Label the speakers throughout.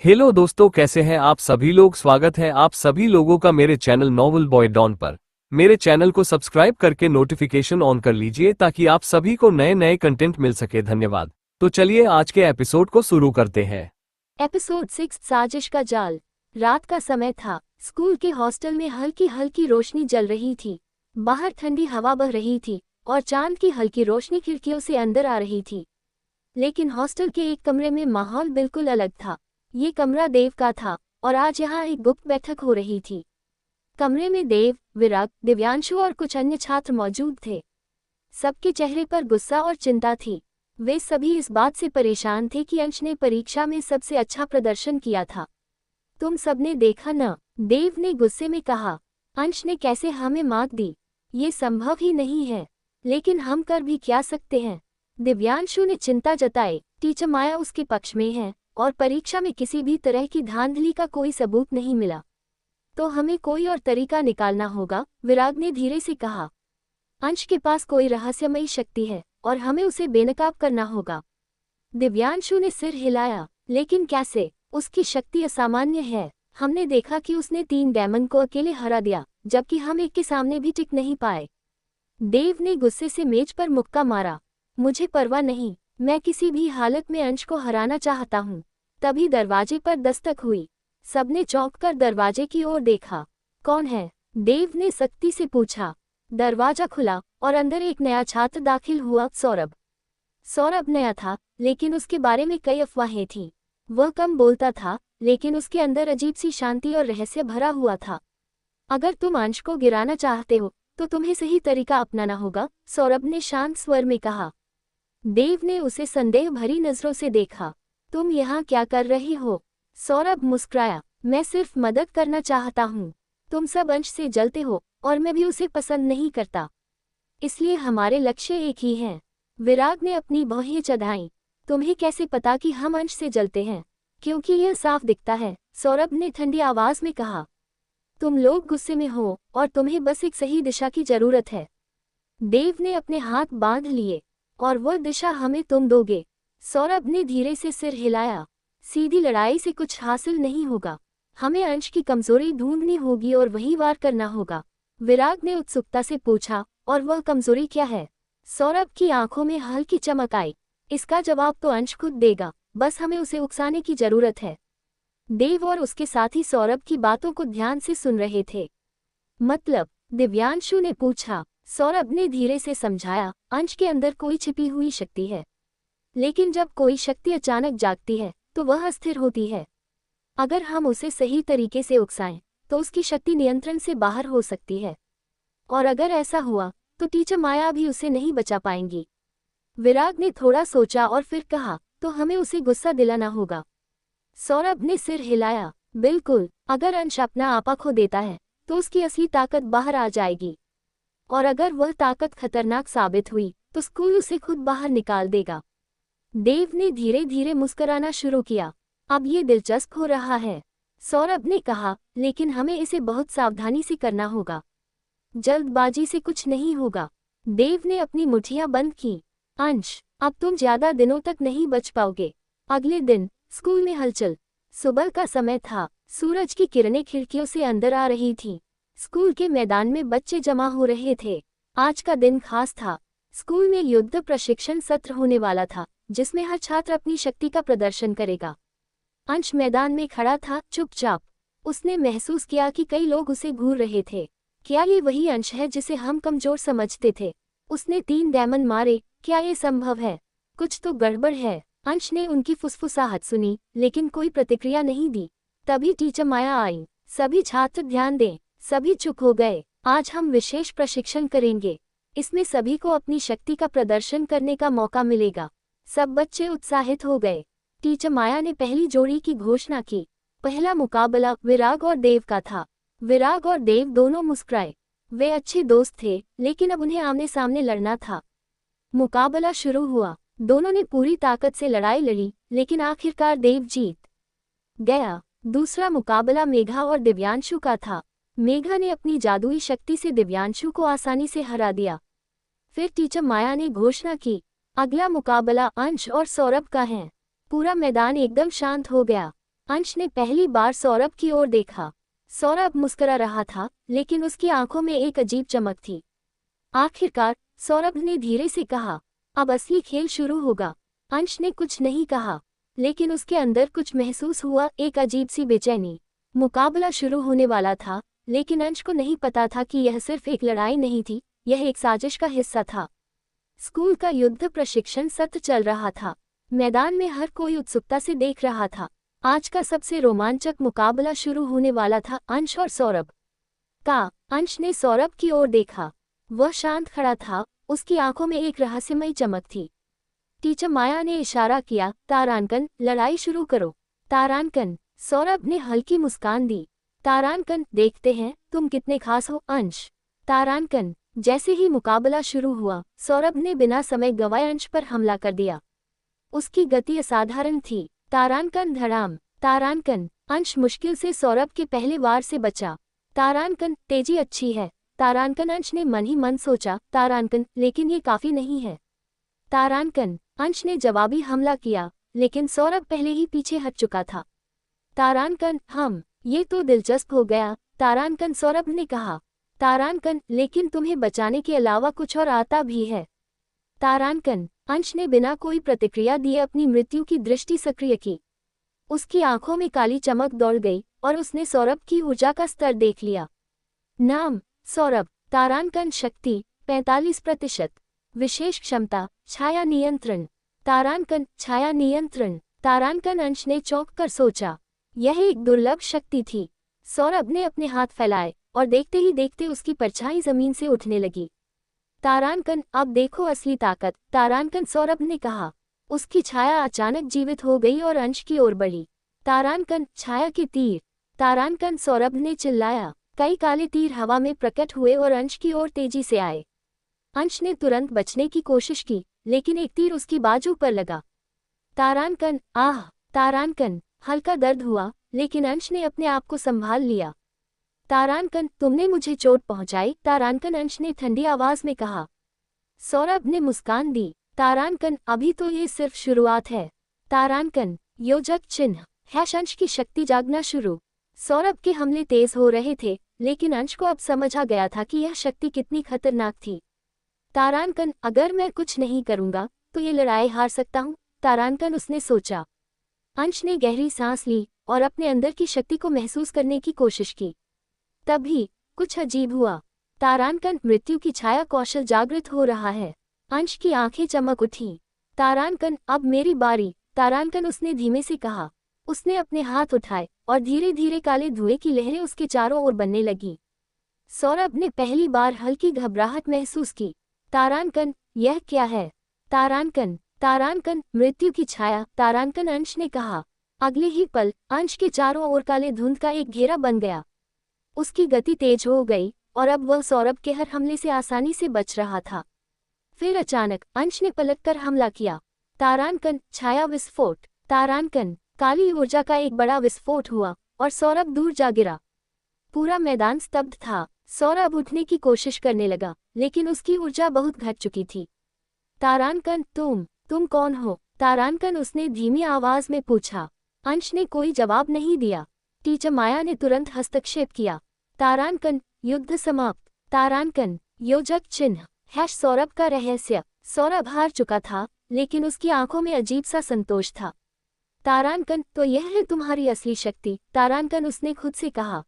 Speaker 1: Hello दोस्तों, कैसे हैं आप सभी लोग। स्वागत है आप सभी लोगों का मेरे चैनल नॉवल बॉय डॉन पर। मेरे चैनल को सब्सक्राइब करके नोटिफिकेशन ऑन कर लीजिए ताकि आप सभी को नए नए कंटेंट मिल सके। धन्यवाद। तो चलिए आज के एपिसोड को शुरू करते हैं।
Speaker 2: एपिसोड 6 साजिश का जाल। रात का समय था। स्कूल के हॉस्टल में हल्की हल्की रोशनी जल रही थी। बाहर ठंडी हवा बह रही थी और चांद की हल्की रोशनी खिड़कियों से अंदर आ रही थी। लेकिन हॉस्टल के एक कमरे में माहौल बिल्कुल अलग था। ये कमरा देव का था और आज यहाँ एक गुप्त बैठक हो रही थी। कमरे में देव, विराग, दिव्यांशु और कुछ अन्य छात्र मौजूद थे। सबके चेहरे पर गुस्सा और चिंता थी। वे सभी इस बात से परेशान थे कि अंश ने परीक्षा में सबसे अच्छा प्रदर्शन किया था। तुम सबने देखा न? देव ने गुस्से में कहा। अंश ने कैसे हमें मात दी? ये संभव ही नहीं है। लेकिन हम कर भी क्या सकते हैं? दिव्यांशु ने चिंता जताई। टीचर माया उसके पक्ष में है और परीक्षा में किसी भी तरह की धांधली का कोई सबूत नहीं मिला। तो हमें कोई और तरीका निकालना होगा, विराग ने धीरे से कहा। अंश के पास कोई रहस्यमयी शक्ति है और हमें उसे बेनकाब करना होगा। दिव्यांशु ने सिर हिलाया। लेकिन कैसे? उसकी शक्ति असामान्य है। हमने देखा कि उसने 3 डेमन को अकेले हरा दिया, जबकि हम एक के सामने भी टिक नहीं पाए। देव ने गुस्से से मेज पर मुक्का मारा। मुझे परवाह नहीं, मैं किसी भी हालत में अंश को हराना चाहता हूँ। तभी दरवाजे पर दस्तक हुई। सबने चौंककर दरवाजे की ओर देखा। कौन है? देव ने सख्ती से पूछा। दरवाजा खुला और अंदर एक नया छात्र दाखिल हुआ, सौरभ। सौरभ नया था, लेकिन उसके बारे में कई अफवाहें थीं। वह कम बोलता था, लेकिन उसके अंदर अजीब सी शांति और रहस्य भरा हुआ था। अगर तुम अंश को गिराना चाहते हो तो तुम्हें सही तरीका अपनाना होगा, सौरभ ने शांत स्वर में कहा। देव ने उसे संदेह भरी नजरों से देखा। तुम यहाँ क्या कर रही हो? सौरभ मुस्कुराया। मैं सिर्फ मदद करना चाहता हूँ। तुम सब अंश से जलते हो और मैं भी उसे पसंद नहीं करता। इसलिए हमारे लक्ष्य एक ही हैं। विराग ने अपनी भौहें चढ़ाईं। तुम्हें कैसे पता कि हम अंश से जलते हैं? क्योंकि यह साफ दिखता है, सौरभ ने ठंडी आवाज में कहा। तुम लोग गुस्से में हो और तुम्हें बस एक सही दिशा की जरूरत है। देव ने अपने हाथ बांध लिए। और वह दिशा हमें तुम दोगे? सौरभ ने धीरे से सिर हिलाया। सीधी लड़ाई से कुछ हासिल नहीं होगा। हमें अंश की कमजोरी ढूंढनी होगी और वही वार करना होगा। विराग ने उत्सुकता से पूछा। और वह कमजोरी क्या है? सौरभ की आंखों में हल्की चमक आई। इसका जवाब तो अंश खुद देगा, बस हमें उसे उकसाने की जरूरत है। देव और उसके साथी सौरभ की बातों को ध्यान से सुन रहे थे। मतलब? दिव्यांशु ने पूछा। सौरभ ने धीरे से समझाया। अंश के अंदर कोई छिपी हुई शक्ति है। लेकिन जब कोई शक्ति अचानक जागती है तो वह अस्थिर होती है। अगर हम उसे सही तरीके से उकसाएं तो उसकी शक्ति नियंत्रण से बाहर हो सकती है। और अगर ऐसा हुआ तो टीचर माया भी उसे नहीं बचा पाएंगी। विराग ने थोड़ा सोचा और फिर कहा, तो हमें उसे गुस्सा दिलाना होगा। सौरभ ने सिर हिलाया। बिल्कुल, अगर अंश अपना आपा खो देता है तो उसकी असली ताकत बाहर आ जाएगी। और अगर वह ताकत खतरनाक साबित हुई तो स्कूल उसे खुद बाहर निकाल देगा। देव ने धीरे धीरे मुस्कुराना शुरू किया। अब ये दिलचस्प हो रहा है, सौरभ ने कहा, लेकिन हमें इसे बहुत सावधानी से करना होगा। जल्दबाजी से कुछ नहीं होगा। देव ने अपनी मुट्ठियां बंद की। अंश, अब तुम ज्यादा दिनों तक नहीं बच पाओगे। अगले दिन स्कूल में हलचल। सुबह का समय था। सूरज की किरणें खिड़कियों से अंदर आ रही थीं। स्कूल के मैदान में बच्चे जमा हो रहे थे। आज का दिन खास था। स्कूल में युद्ध प्रशिक्षण सत्र होने वाला था, जिसमें हर छात्र अपनी शक्ति का प्रदर्शन करेगा। अंश मैदान में खड़ा था, चुपचाप। उसने महसूस किया कि कई लोग उसे घूर रहे थे। क्या ये वही अंश है जिसे हम कमजोर समझते थे? उसने 3 डेमन मारे, क्या ये संभव है? कुछ तो गड़बड़ है। अंश ने उनकी फुसफुसाहट सुनी, लेकिन कोई प्रतिक्रिया नहीं दी। तभी टीचर माया आई। सभी छात्र ध्यान दें। सभी चुप हो गए। आज हम विशेष प्रशिक्षण करेंगे। इसमें सभी को अपनी शक्ति का प्रदर्शन करने का मौका मिलेगा। सब बच्चे उत्साहित हो गए। टीचर माया ने पहली जोड़ी की घोषणा की। पहला मुकाबला विराग और देव का था। विराग और देव दोनों मुस्कुराए। वे अच्छे दोस्त थे, लेकिन अब उन्हें आमने सामने लड़ना था। मुकाबला शुरू हुआ। दोनों ने पूरी ताकत से लड़ाई लड़ी, लेकिन आखिरकार देव जीत गया। दूसरा मुकाबला मेघा और दिव्यांशु का था। मेघा ने अपनी जादुई शक्ति से दिव्यांशु को आसानी से हरा दिया। फिर टीचर माया ने घोषणा की, अगला मुकाबला अंश और सौरभ का है। पूरा मैदान एकदम शांत हो गया। अंश ने पहली बार सौरभ की ओर देखा। सौरभ मुस्कुरा रहा था, लेकिन उसकी आंखों में एक अजीब चमक थी। आखिरकार सौरभ ने धीरे से कहा, अब असली खेल शुरू होगा। अंश ने कुछ नहीं कहा, लेकिन उसके अंदर कुछ महसूस हुआ, एक अजीब सी बेचैनी। मुकाबला शुरू होने वाला था, लेकिन अंश को नहीं पता था कि यह सिर्फ एक लड़ाई नहीं थी, यह एक साजिश का हिस्सा था। स्कूल का युद्ध प्रशिक्षण सत्र चल रहा था। मैदान में हर कोई उत्सुकता से देख रहा था। आज का सबसे रोमांचक मुकाबला शुरू होने वाला था, अंश और सौरभ का। अंश ने सौरभ की ओर देखा। वह शांत खड़ा था, उसकी आंखों में एक रहस्यमयी चमक थी। टीचर माया ने इशारा किया, तारांकन, लड़ाई शुरू करो। तारांकन, सौरभ ने हल्की मुस्कान दी। तारांकन, देखते हैं तुम कितने खास हो। अंश, तारांकन। जैसे ही मुकाबला शुरू हुआ, सौरभ ने बिना समय गंवाए अंश पर हमला कर दिया। उसकी गति असाधारण थी। तारांकन, धड़ाम। तारांकन, अंश मुश्किल से सौरभ के पहले वार से बचा। तारांकन, तेजी अच्छी है। तारांकन, अंश ने मन ही मन सोचा। तारांकन, लेकिन ये काफी नहीं है। तारांकन, अंश ने जवाबी हमला किया, लेकिन सौरभ पहले ही पीछे हट चुका था। तारांकन, ये तो दिलचस्प हो गया। तारांकन, सौरभ ने कहा। तारांकन, लेकिन तुम्हें बचाने के अलावा कुछ और आता भी है। तारांकन, अंश ने बिना कोई प्रतिक्रिया दिए अपनी मृत्यु की दृष्टि सक्रिय की। उसकी आंखों में काली चमक दौड़ गई और उसने सौरभ की ऊर्जा का स्तर देख लिया। नाम, सौरभ। तारांकन, शक्ति 45%। विशेष क्षमता, छाया नियंत्रण। तारांकन, छाया नियंत्रण। तारांकन, अंश ने चौंक कर सोचा, यह एक दुर्लभ शक्ति थी। सौरभ ने अपने हाथ फैलाए और देखते ही देखते उसकी परछाई जमीन से उठने लगी। तारांकन, अब देखो असली ताकत। तारांकन, सौरभ ने कहा। उसकी छाया अचानक जीवित हो गई और अंश की ओर बढ़ी। तारांकन, छाया के तीर। तारांकन, सौरभ ने चिल्लाया। कई काले तीर हवा में प्रकट हुए और अंश की ओर तेजी से आए। अंश ने तुरंत बचने की कोशिश की, लेकिन एक तीर उसकी बाजू पर लगा। तारांकन, आह! तारांकन, हल्का दर्द हुआ, लेकिन अंश ने अपने आप को संभाल लिया। तारांकन, तुमने मुझे चोट पहुंचाई। तारांकन, अंश ने ठंडी आवाज में कहा। सौरभ ने मुस्कान दी। तारांकन, अभी तो ये सिर्फ शुरुआत है। तारांकन, योजक चिन्ह। अंश की शक्ति जागना शुरू। सौरभ के हमले तेज हो रहे थे, लेकिन अंश को अब समझ आ गया था कि यह शक्ति कितनी खतरनाक थी। तारांकन, अगर मैं कुछ नहीं करूंगा तो ये लड़ाई हार सकता हूं। तारांकन, उसने सोचा। अंश ने गहरी सांस ली और अपने अंदर की शक्ति को महसूस करने की कोशिश की। तभी कुछ अजीब हुआ। तारांकन, मृत्यु की छाया कौशल जागृत हो रहा है। अंश की आंखें चमक उठीं। तारांकन, अब मेरी बारी। तारांकन, उसने धीमे से कहा। उसने अपने हाथ उठाए और धीरे धीरे काले धुएं की लहरें उसके चारों ओर बनने लगी। सौरभ ने पहली बार हल्की घबराहट महसूस की। तारांकन, यह क्या है? तारांकन, तारांकन, मृत्यु की छाया। तारांकन, अंश ने कहा। अगले ही पल अंश के चारों ओर काले धुंध का एक घेरा बन गया। उसकी गति तेज हो गई और अब वह सौरभ के हर हमले से आसानी से बच रहा था। फिर अचानक अंश ने पलटकर हमला किया। तारांकन, छाया विस्फोट। तारांकन, काली ऊर्जा का एक बड़ा विस्फोट हुआ और सौरभ दूर जा गिरा। पूरा मैदान स्तब्ध था। सौरभ उठने की कोशिश करने लगा, लेकिन उसकी ऊर्जा बहुत घट चुकी थी। तारांकन, तुम कौन हो? तारांकन, उसने धीमी आवाज में पूछा। अंश ने कोई जवाब नहीं दिया। टीचर माया ने तुरंत हस्तक्षेप किया। तारांकन, युद्ध समाप्त। तारांकन, योजक चिन्ह। सौरभ का रहस्य। सौरभ हार चुका था, लेकिन उसकी आंखों में अजीब सा संतोष था। तारांकन, तो यह है तुम्हारी असली शक्ति। तारांकन, उसने खुद से कहा।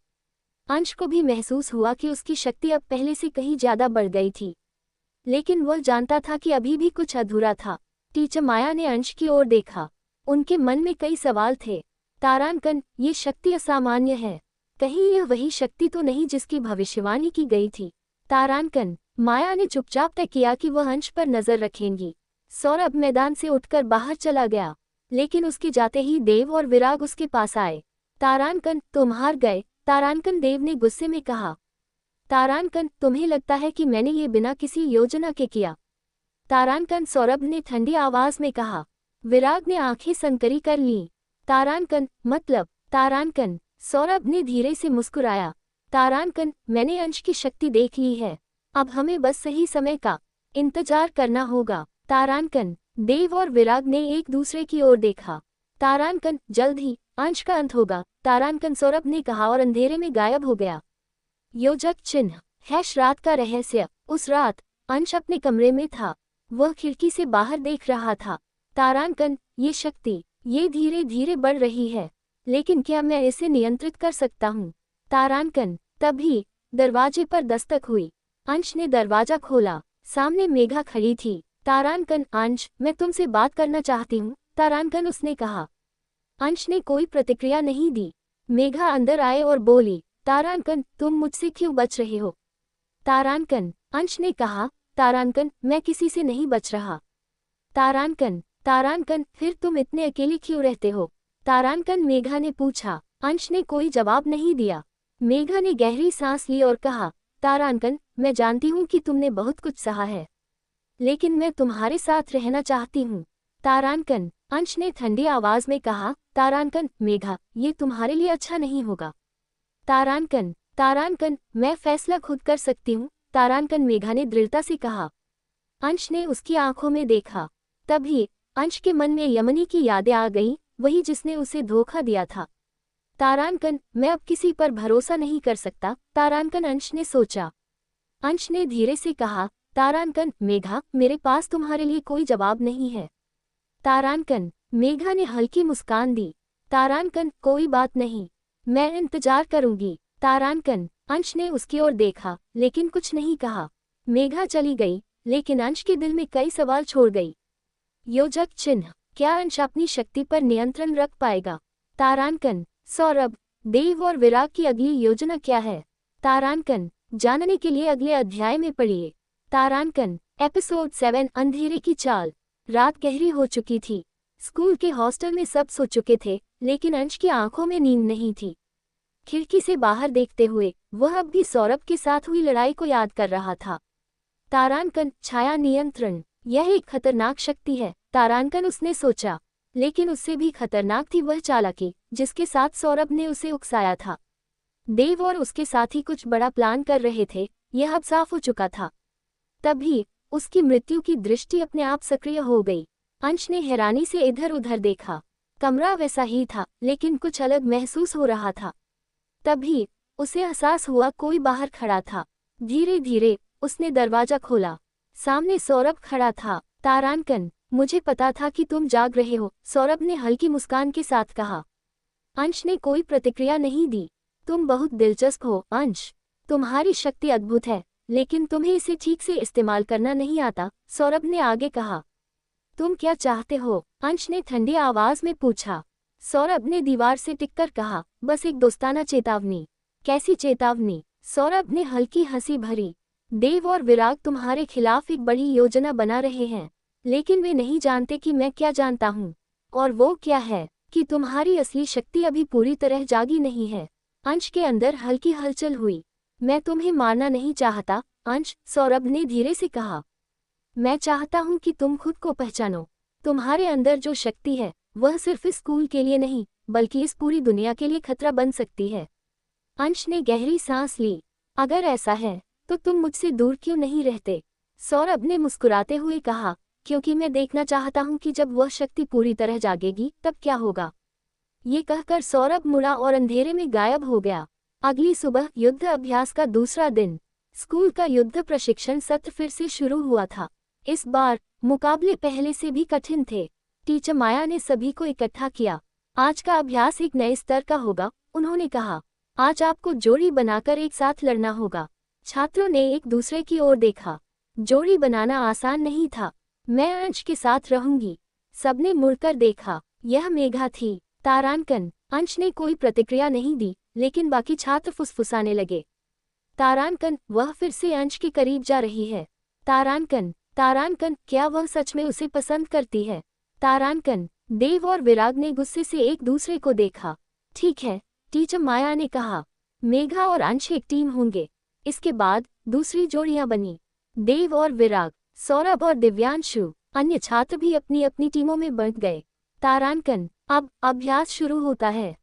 Speaker 2: अंश को भी महसूस हुआ कि उसकी शक्ति अब पहले से कहीं ज्यादा बढ़ गई थी, लेकिन वह जानता था कि अभी भी कुछ अधूरा था। टीचर माया ने अंश की ओर देखा। उनके मन में कई सवाल थे। तारांकन, ये शक्ति असामान्य है। कहीं यह वही शक्ति तो नहीं जिसकी भविष्यवाणी की गई थी? तारांकन, माया ने चुपचाप तय किया कि वह अंश पर नजर रखेंगी। सौरभ मैदान से उठकर बाहर चला गया, लेकिन उसके जाते ही देव और विराग उसके पास आए। तारांकन, तुम हार गए। तारांकन, देव ने गुस्से में कहा। तारांकन, तुम्हें लगता है कि मैंने ये बिना किसी योजना के किया? तारांकन, सौरभ ने ठंडी आवाज में कहा। विराग ने आंखें संकरी कर लीं। तारांकन, मतलब? तारांकन, सौरभ ने धीरे से मुस्कुराया। तारांकन, मैंने अंश की शक्ति देख ली है। अब हमें बस सही समय का इंतजार करना होगा। तारांकन, देव और विराग ने एक दूसरे की ओर देखा। तारांकन, जल्द ही। अंश का अंत होगा, तारांकन सौरभ ने कहा और अंधेरे में गायब हो गया। योजक चिन्ह रात का रहस्य। उस रात अंश अपने कमरे में था। वह खिड़की से बाहर देख रहा था। तारांकन, ये शक्ति, ये धीरे धीरे बढ़ रही है, लेकिन क्या मैं इसे नियंत्रित कर सकता हूँ? तारांकन, तभी दरवाजे पर दस्तक हुई। अंश ने दरवाजा खोला। सामने मेघा खड़ी थी। तारांकन, अंश, मैं तुमसे बात करना चाहती हूँ, तारांकन, उसने कहा। अंश ने कोई प्रतिक्रिया नहीं दी। मेघा अंदर आए और बोली, तारांकन, तुम मुझसे क्यों बच रहे हो? तारांकन, अंश ने कहा, तारांकन, मैं किसी से नहीं बच रहा। तारांकन, तारांकन, फिर तुम इतने अकेले क्यों रहते हो? तारांकन, मेघा ने पूछा। अंश ने कोई जवाब नहीं दिया। मेघा ने गहरी सांस ली और कहा, तारांकन, मैं जानती हूँ कि तुमने बहुत कुछ सहा है, लेकिन मैं तुम्हारे साथ रहना चाहती हूँ। तारांकन, अंश ने ठंडी आवाज में कहा, तारांकन, मेघा, ये तुम्हारे लिए अच्छा नहीं होगा। तारांकन, तारांकन, मैं फैसला खुद कर सकती हूँ, तारांकन, मेघा ने दृढ़ता से कहा। अंश ने उसकी आंखों में देखा। तभी अंश के मन में यमनी की यादें आ गईं, वही जिसने उसे धोखा दिया था। तारांकन, मैं अब किसी पर भरोसा नहीं कर सकता, तारांकन, अंश ने सोचा। अंश ने धीरे से कहा, तारांकन, मेघा, मेरे पास तुम्हारे लिए कोई जवाब नहीं है। तारांकन, मेघा ने हल्की मुस्कान दी। तारांकन, कोई बात नहीं, मैं इंतजार करूंगी। तारांकन, अंश ने उसकी ओर देखा, लेकिन कुछ नहीं कहा। मेघा चली गई, लेकिन अंश के दिल में कई सवाल छोड़ गई। योजक चिन्ह, क्या अंश अपनी शक्ति पर नियंत्रण रख पाएगा? तारांकन, सौरभ, देव और विराग की अगली योजना क्या है? तारांकन, जानने के लिए अगले अध्याय में पढ़िए। तारांकन, एपिसोड 7, अंधेरे की चाल। रात गहरी हो चुकी थी। स्कूल के हॉस्टल में सब सो चुके थे, लेकिन अंश की आंखों में नींद नहीं थी। खिड़की से बाहर देखते हुए वह अब भी सौरभ के साथ हुई लड़ाई को याद कर रहा था। तारांकन, छाया नियंत्रण, यह एक खतरनाक शक्ति है, तारांकन, उसने सोचा। लेकिन उससे भी खतरनाक थी वह चालाकी जिसके साथ सौरभ ने उसे उकसाया था। देव और उसके साथी कुछ बड़ा प्लान कर रहे थे, यह अब साफ हो चुका था। तभी उसकी मृत्यु की दृष्टि अपने आप सक्रिय हो गई। अंश ने हैरानी से इधर उधर देखा। कमरा वैसा ही था, लेकिन कुछ अलग महसूस हो रहा था। तभी उसे एहसास हुआ कोई बाहर खड़ा था। धीरे धीरे उसने दरवाजा खोला। सामने सौरभ खड़ा था। तारांकन, मुझे पता था कि तुम जाग रहे हो, सौरभ ने हल्की मुस्कान के साथ कहा। अंश ने कोई प्रतिक्रिया नहीं दी। तुम बहुत दिलचस्प हो, अंश, तुम्हारी शक्ति अद्भुत है, लेकिन तुम्हें इसे ठीक से इस्तेमाल करना नहीं आता, सौरभ ने आगे कहा। तुम क्या चाहते हो? अंश ने ठंडी आवाज में पूछा। सौरभ ने दीवार से टिककर कहा, बस एक दोस्ताना चेतावनी। कैसी चेतावनी? सौरभ ने हल्की हंसी भरी। देव और विराग तुम्हारे खिलाफ एक बड़ी योजना बना रहे हैं, लेकिन वे नहीं जानते कि मैं क्या जानता हूँ। और वो क्या है कि तुम्हारी असली शक्ति अभी पूरी तरह जागी नहीं है। अंश के अंदर हल्की हलचल हुई। मैं तुम्हें मारना नहीं चाहता, अंश, सौरभ ने धीरे से कहा। मैं चाहता हूँ कि तुम खुद को पहचानो। तुम्हारे अंदर जो शक्ति है वह सिर्फ इस स्कूल के लिए नहीं, बल्कि इस पूरी दुनिया के लिए खतरा बन सकती है। अंश ने गहरी सांस ली। अगर ऐसा है तो तुम मुझसे दूर क्यों नहीं रहते? सौरभ ने मुस्कुराते हुए कहा, क्योंकि मैं देखना चाहता हूँ कि जब वह शक्ति पूरी तरह जागेगी तब क्या होगा। ये कहकर सौरभ मुड़ा और अंधेरे में गायब हो गया। अगली सुबह युद्ध अभ्यास का दूसरा दिन। स्कूल का युद्ध प्रशिक्षण सत्र फिर से शुरू हुआ था। इस बार मुकाबले पहले से भी कठिन थे। टीचर माया ने सभी को इकट्ठा किया। आज का अभ्यास एक नए स्तर का होगा, उन्होंने कहा। आज आपको जोड़ी बनाकर एक साथ लड़ना होगा। छात्रों ने एक दूसरे की ओर देखा। जोड़ी बनाना आसान नहीं था। मैं अंश के साथ रहूंगी, सबने मुड़कर देखा। यह मेघा थी। तारांकन, अंश ने कोई प्रतिक्रिया नहीं दी, लेकिन बाकी छात्र फुसफुसाने लगे। तारांकन, वह फिर से अंश के करीब जा रही है। तारांकन, तारांकन, क्या वह सच में उसे पसंद करती है? तारांकन, देव और विराग ने गुस्से से एक दूसरे को देखा। ठीक है, टीचर माया ने कहा। मेघा और अंश एक टीम होंगे। इसके बाद दूसरी जोड़ियां बनी। देव और विराग, सौरभ और दिव्यांशु। अन्य छात्र भी अपनी अपनी टीमों में बंट गए। तारांकन, अब अभ्यास शुरू होता है।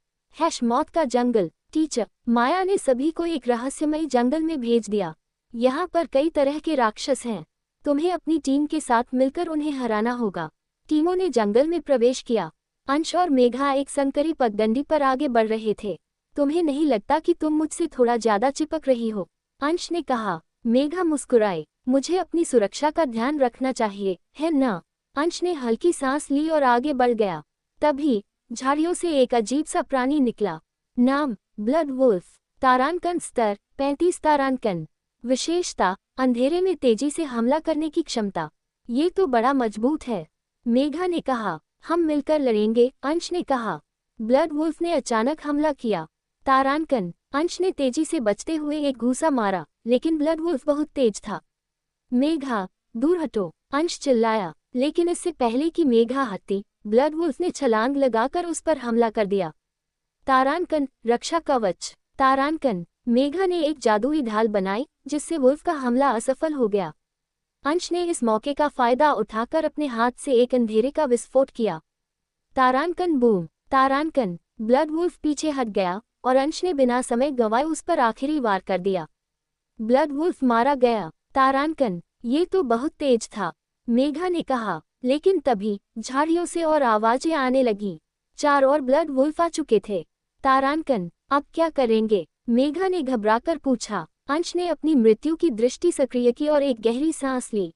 Speaker 2: मौत का जंगल। टीचर माया ने सभी को एक रहस्यमयी जंगल में भेज दिया। यहाँ पर कई तरह के राक्षस हैं। तुम्हें अपनी टीम के साथ मिलकर उन्हें हराना होगा। टीमों ने जंगल में प्रवेश किया। अंश और मेघा एक संकरी पगडंडी पर आगे बढ़ रहे थे। तुम्हें नहीं लगता कि तुम मुझसे थोड़ा ज्यादा चिपक रही हो? अंश ने कहा। मेघा मुस्कुराए। मुझे अपनी सुरक्षा का ध्यान रखना चाहिए, है ना? अंश ने हल्की सांस ली और आगे बढ़ गया। तभी झाड़ियों से एक अजीब सा प्राणी निकला। नाम ब्लड वुल्फ। तारांकन स्तर 35 तारांकन। विशेषता अंधेरे में तेजी से हमला करने की क्षमता। ये तो बड़ा मजबूत है, मेघा ने कहा। हम मिलकर लड़ेंगे, अंश ने कहा। ब्लड वुल्फ ने अचानक हमला किया। तारांकन। अंश ने तेजी से बचते हुए एक घूसा मारा, लेकिन ब्लड वुल्फ बहुत तेज था। मेघा, दूर हटो, अंश चिल्लाया, लेकिन इससे पहले कि मेघा हटती, ब्लड वुल्फ ने छलांग लगाकर उस पर हमला कर दिया। तारांकन, रक्षा कवच। तारांकन। मेघा ने एक जादुई ढाल बनाई, जिससे वुल्फ का हमला असफल हो गया। अंश ने इस मौके का फायदा उठाकर अपने हाथ से एक अंधेरे का विस्फोट किया। तारांकन बूम। तारांकन। ब्लड वुल्फ पीछे हट गया और अंश ने बिना समय गंवाए उस पर आखिरी वार कर दिया। ब्लड वुल्फ मारा गया। तारांकन, ये तो बहुत तेज था, मेघा ने कहा। लेकिन तभी झाड़ियों से और आवाजें आने लगीं। चारों ओर ब्लड वुल्फ आ चुके थे। तारांकन, अब क्या करेंगे? मेघा ने घबराकर पूछा। अंश ने अपनी मृत्यु की दृष्टि सक्रिय की और एक गहरी सांस ली।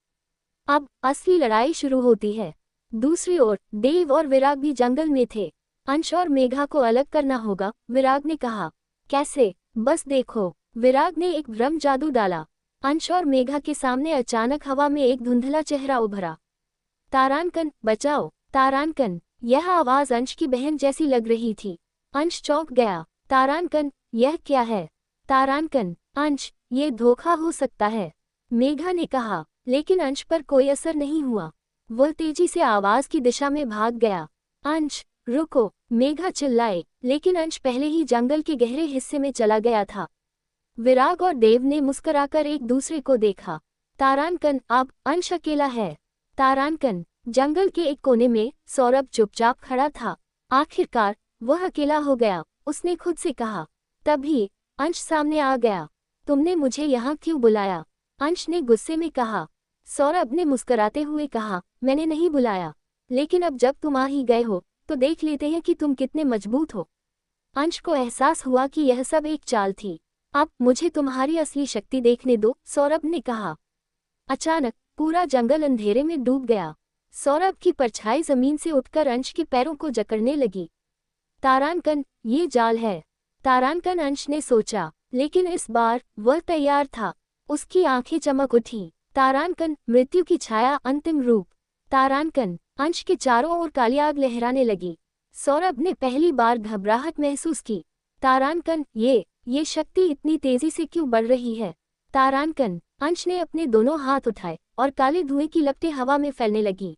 Speaker 2: अब असली लड़ाई शुरू होती है। दूसरी ओर देव और विराग भी जंगल में थे। अंश और मेघा को अलग करना होगा, विराग ने कहा। कैसे? बस देखो। विराग ने एक ब्रह्म जादू डाला। अंश और मेघा के सामने अचानक हवा में एक धुंधला चेहरा उभरा। तारांकन, बचाओ। तारांकन। यह आवाज अंश की बहन जैसी लग रही थी। अंश चौंक गया। तारांकन, यह क्या है? तारांकन। अंश, ये धोखा हो सकता है, मेघा ने कहा। लेकिन अंश पर कोई असर नहीं हुआ। वह तेजी से आवाज की दिशा में भाग गया। अंश, रुको, मेघा चिल्लाए, लेकिन अंश पहले ही जंगल के गहरे हिस्से में चला गया था। विराग और देव ने मुस्कुराकर एक दूसरे को देखा। तारांकन, अब अंश अकेला है। तारांकन। जंगल के एक कोने में सौरभ चुपचाप खड़ा था। आखिरकार वह अकेला हो गया, उसने खुद से कहा। तभी अंश सामने आ गया। तुमने मुझे यहाँ क्यों बुलाया? अंश ने गुस्से में कहा। सौरभ ने मुस्कुराते हुए कहा, मैंने नहीं बुलाया, लेकिन अब जब तुम आ ही गए हो तो देख लेते हैं कि तुम कितने मजबूत हो। अंश को एहसास हुआ कि यह सब एक चाल थी। अब मुझे तुम्हारी असली शक्ति देखने दो, सौरभ ने कहा। अचानक पूरा जंगल अंधेरे में डूब गया। सौरभ की परछाई जमीन से उठकर अंश के पैरों को जकड़ने लगी। तारांकन, ये जाल है। तारांकन, अंश ने सोचा, लेकिन इस बार वह तैयार था। उसकी आंखें चमक उठी। तारांकन, मृत्यु की छाया, अंतिम रूप। तारांकन। अंश के चारों ओर काली आग लहराने लगी। सौरभ ने पहली बार घबराहट महसूस की। तारांकन, ये शक्ति इतनी तेजी से क्यों बढ़ रही है? तारांकन। अंश ने अपने दोनों हाथ उठाए और काले धुएं की लपटें हवा में फैलने लगीं।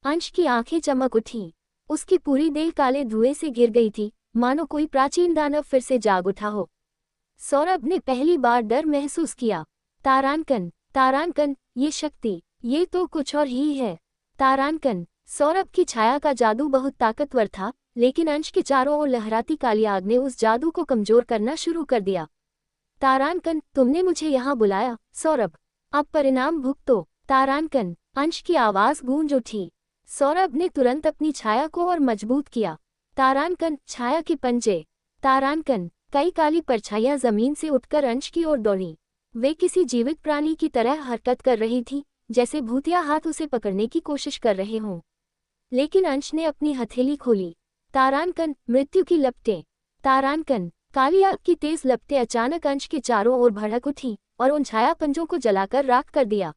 Speaker 2: अंश की आंखें चमक उठीं। उसकी पूरी देह काले धुएं से घिर गई थी, मानो कोई प्राचीन दानव फिर से जाग उठा हो। सौरभ ने पहली बार डर महसूस किया। तारांकन, तारांकन, ये शक्ति, ये तो कुछ और ही है। तारांकन। सौरभ की छाया का जादू बहुत ताकतवर था, लेकिन अंश के चारों ओर लहराती काली आग ने उस जादू को कमजोर करना शुरू कर दिया। तारांकन, तुमने मुझे यहाँ बुलाया, सौरभ, अब परिणाम भुगतो। तारांकन। अंश की आवाज गूंज उठी। सौरभ ने तुरंत अपनी छाया को और मजबूत किया। तारांकन, छाया के पंजे। तारांकन। कई काली परछाइयां जमीन से उठकर अंश की ओर दौड़ीं। वे किसी जीवित प्राणी की तरह हरकत कर रही थीं, जैसे भूतिया हाथ उसे पकड़ने की कोशिश कर रहे हों। लेकिन अंश ने अपनी हथेली खोली। तारांकन, मृत्यु की लपटें। तारांकन। काली आग की तेज लपटें अचानक अंश के चारों ओर भड़क उठीं और उन छाया पंजों को जलाकर राख कर दिया।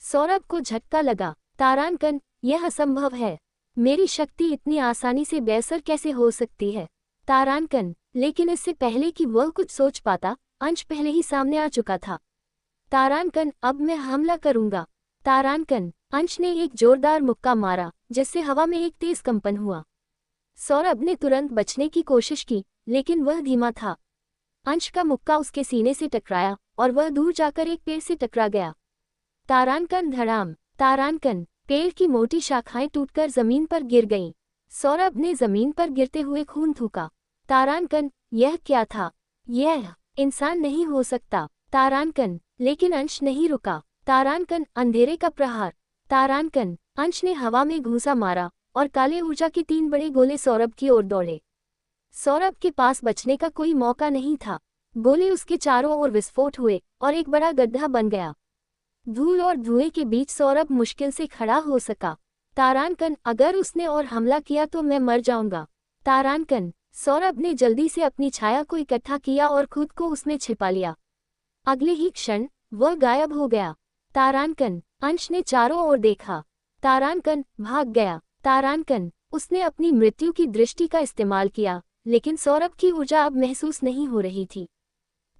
Speaker 2: सौरभ को झटका लगा। तारांकन, यह असंभव है। मेरी शक्ति इतनी आसानी से बेअसर कैसे हो सकती है? तारांकन। लेकिन इससे पहले कि वह कुछ सोच पाता, अंश पहले ही सामने आ चुका था। तारांकन, अब मैं हमला करूंगा। तारांकन। अंश ने एक जोरदार मुक्का मारा, जिससे हवा में एक तेज कंपन हुआ। सौरभ ने तुरंत बचने की कोशिश की, लेकिन वह धीमा था। अंश का मुक्का उसके सीने से टकराया और वह दूर जाकर एक पेड़ से टकरा गया। तारांकन, धड़ाम। तारांकन। पेड़ की मोटी शाखाएं टूटकर जमीन पर गिर गईं। सौरभ ने जमीन पर गिरते हुए खून थूका। तारांकन, यह क्या था? यह इंसान नहीं हो सकता। तारांकन। लेकिन अंश नहीं रुका। तारांकन, अंधेरे का प्रहार। तारांकन। अंश ने हवा में घूंसा मारा और काले ऊर्जा के 3 बड़े गोले सौरभ की ओर दौड़े। सौरभ के पास बचने का कोई मौका नहीं था। गोले उसके चारों ओर विस्फोट हुए और एक बड़ा गड्ढा बन गया। धूल और धुएं के बीच सौरभ मुश्किल से खड़ा हो सका। तारांकन, अगर उसने और हमला किया तो मैं मर जाऊंगा। तारांकन, सौरभ ने जल्दी से अपनी छाया को इकट्ठा किया और खुद को उसमें छिपा लिया। अगले ही क्षण वह गायब हो गया। तारांकन, अंश ने चारों ओर देखा। तारांकन भाग गया। तारांकन, उसने अपनी मृत्यु की दृष्टि का इस्तेमाल किया, लेकिन सौरभ की ऊर्जा अब महसूस नहीं हो रही थी।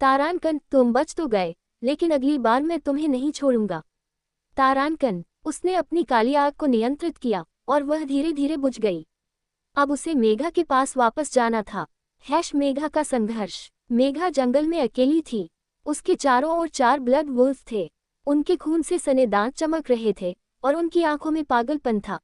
Speaker 2: तारांकन, तुम बच तो गए, लेकिन अगली बार मैं तुम्हें नहीं छोड़ूंगा। तारांकन, उसने अपनी काली आग को नियंत्रित किया और वह धीरे धीरे बुझ गई। अब उसे मेघा के पास वापस जाना था। मेघा का संघर्ष। मेघा जंगल में अकेली थी। उसके चारों ओर 4 ब्लड वुल्फ थे। उनके खून से सने दांत चमक रहे थे और उनकी आंखों में पागलपन था।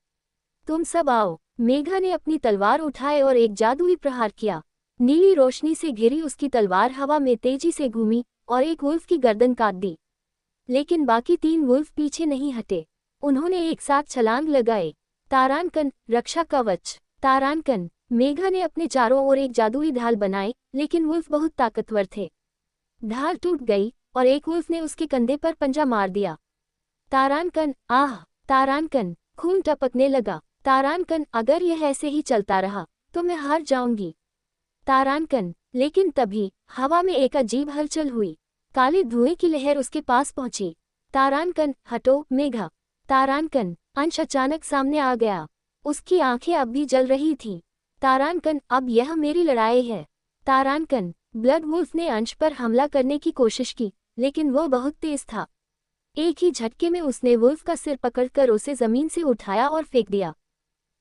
Speaker 2: तुम सब आओ। मेघा ने अपनी तलवार उठाए और एक जादुई प्रहार किया। नीली रोशनी से घिरी उसकी तलवार हवा में तेजी से घूमी और एक वुल्फ की गर्दन काट दी। लेकिन बाकी 3 वुल्फ पीछे नहीं हटे। उन्होंने एक साथ छलांग लगाए। तारांकन, रक्षा कवच। तारांकन, मेघा ने अपने चारों ओर एक जादुई ढाल बनाई, लेकिन वुल्फ बहुत ताकतवर थे। ढाल टूट गई और एक वुल्फ ने उसके कंधे पर पंजा मार दिया। तारांकन, आह! तारांकन, खून टपकने लगा। तारांकन, अगर यह ऐसे ही चलता रहा तो मैं हार जाऊंगी। तारांकन, लेकिन तभी हवा में एक अजीब हलचल हुई। काले धुएं की लहर उसके पास पहुंची। तारांकन, हटो। मेघा। तारांकन, अंश अचानक सामने आ गया। उसकी आंखें अब भी जल रही थीं। तारांकन, अब यह मेरी लड़ाई है। तारांकन, ब्लड वुल्फ ने अंश पर हमला करने की कोशिश की, लेकिन वह बहुत तेज था। एक ही झटके में उसने वुल्फ का सिर पकड़कर उसे जमीन से उठाया और फेंक दिया।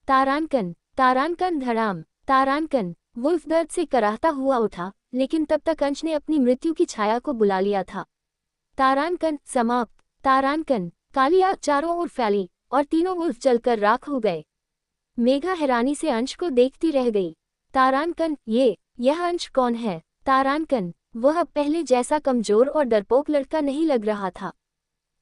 Speaker 2: तारांकन, तारांकन, धड़ाम। तारांकन, वुल्फ दर्द से कराहता हुआ उठा, लेकिन तब तक अंश ने अपनी मृत्यु की छाया को बुला लिया था। तारांकन, समाप्त। तारांकन, काली आग चारों ओर फैली और तीनों वुल्फ जलकर राख हो गए। मेघा हैरानी से अंश को देखती रह गई। तारांकन, यह अंश कौन है? तारांकन, वह अब पहले जैसा कमजोर और डरपोक लड़का नहीं लग रहा था।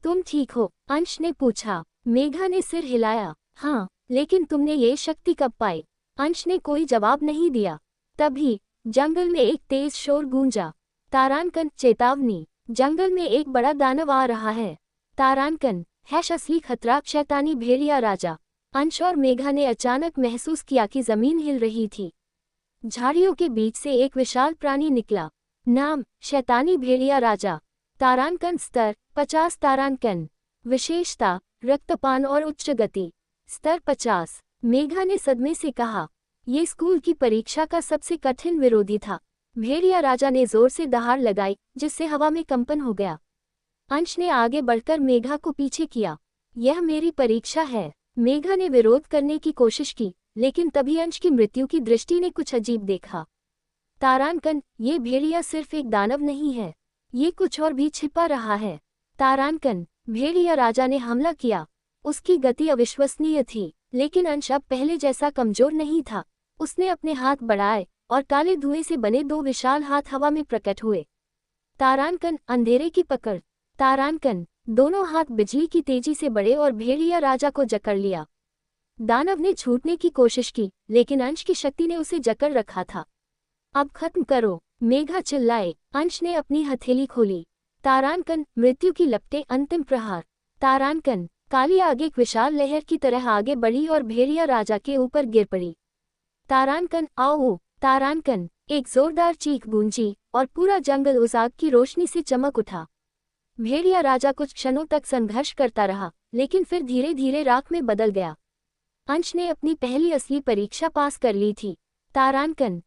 Speaker 2: तुम ठीक हो? अंश ने पूछा। मेघा ने सिर हिलाया। हाँ, लेकिन तुमने ये शक्ति कब पाई? अंश ने कोई जवाब नहीं दिया। तभी जंगल में एक तेज शोर गूंजा। तारांकन, चेतावनी! जंगल में एक बड़ा दानव आ रहा है। तारांकन, असली खतरा शैतानी भेड़िया राजा। अंश और मेघा ने अचानक महसूस किया कि जमीन हिल रही थी। झाड़ियों के बीच से एक विशाल प्राणी निकला। नाम, शैतानी भेड़िया राजा। तारांकन स्तर 50। तारांकन, विशेषता, रक्तपान और उच्च गति। स्तर 50। मेघा ने सदमे से कहा। ये स्कूल की परीक्षा का सबसे कठिन विरोधी था। भेड़िया राजा ने जोर से दहाड़ लगाई, जिससे हवा में कंपन हो गया। अंश ने आगे बढ़कर मेघा को पीछे किया। यह मेरी परीक्षा है। मेघा ने विरोध करने की कोशिश की, लेकिन तभी अंश की मृत्यु की दृष्टि ने कुछ अजीब देखा। तारांकन, ये भेड़िया सिर्फ एक दानव नहीं है, ये कुछ और भी छिपा रहा है। तारांकन, भेड़िया राजा ने हमला किया। उसकी गति अविश्वसनीय थी, लेकिन अंश अब पहले जैसा कमजोर नहीं था। उसने अपने हाथ बढ़ाए और काले धुएं से बने 2 विशाल हाथ हवा में प्रकट हुए। तारांकन, अंधेरे की पकड़। तारांकन, दोनों हाथ बिजली की तेजी से बढ़े और भेड़िया राजा को जकड़ लिया। दानव ने छूटने की कोशिश की, लेकिन अंश की शक्ति ने उसे जकड़ रखा था। अब खत्म करो, मेघा चिल्लाए। अंश ने अपनी हथेली खोली। तारांकन, मृत्यु की लपटें, अंतिम प्रहार। तारांकन, काली आग एक विशाल लहर की तरह आगे बढ़ी और भेड़िया राजा के ऊपर गिर पड़ी। तारांकन, आओ! तारांकन, एक जोरदार चीख गूंजी और पूरा जंगल उस आग की रोशनी से चमक उठा। भेड़िया राजा कुछ क्षणों तक संघर्ष करता रहा, लेकिन फिर धीरे धीरे राख में बदल गया। अंश ने अपनी पहली असली परीक्षा पास कर ली थी। तारांकन,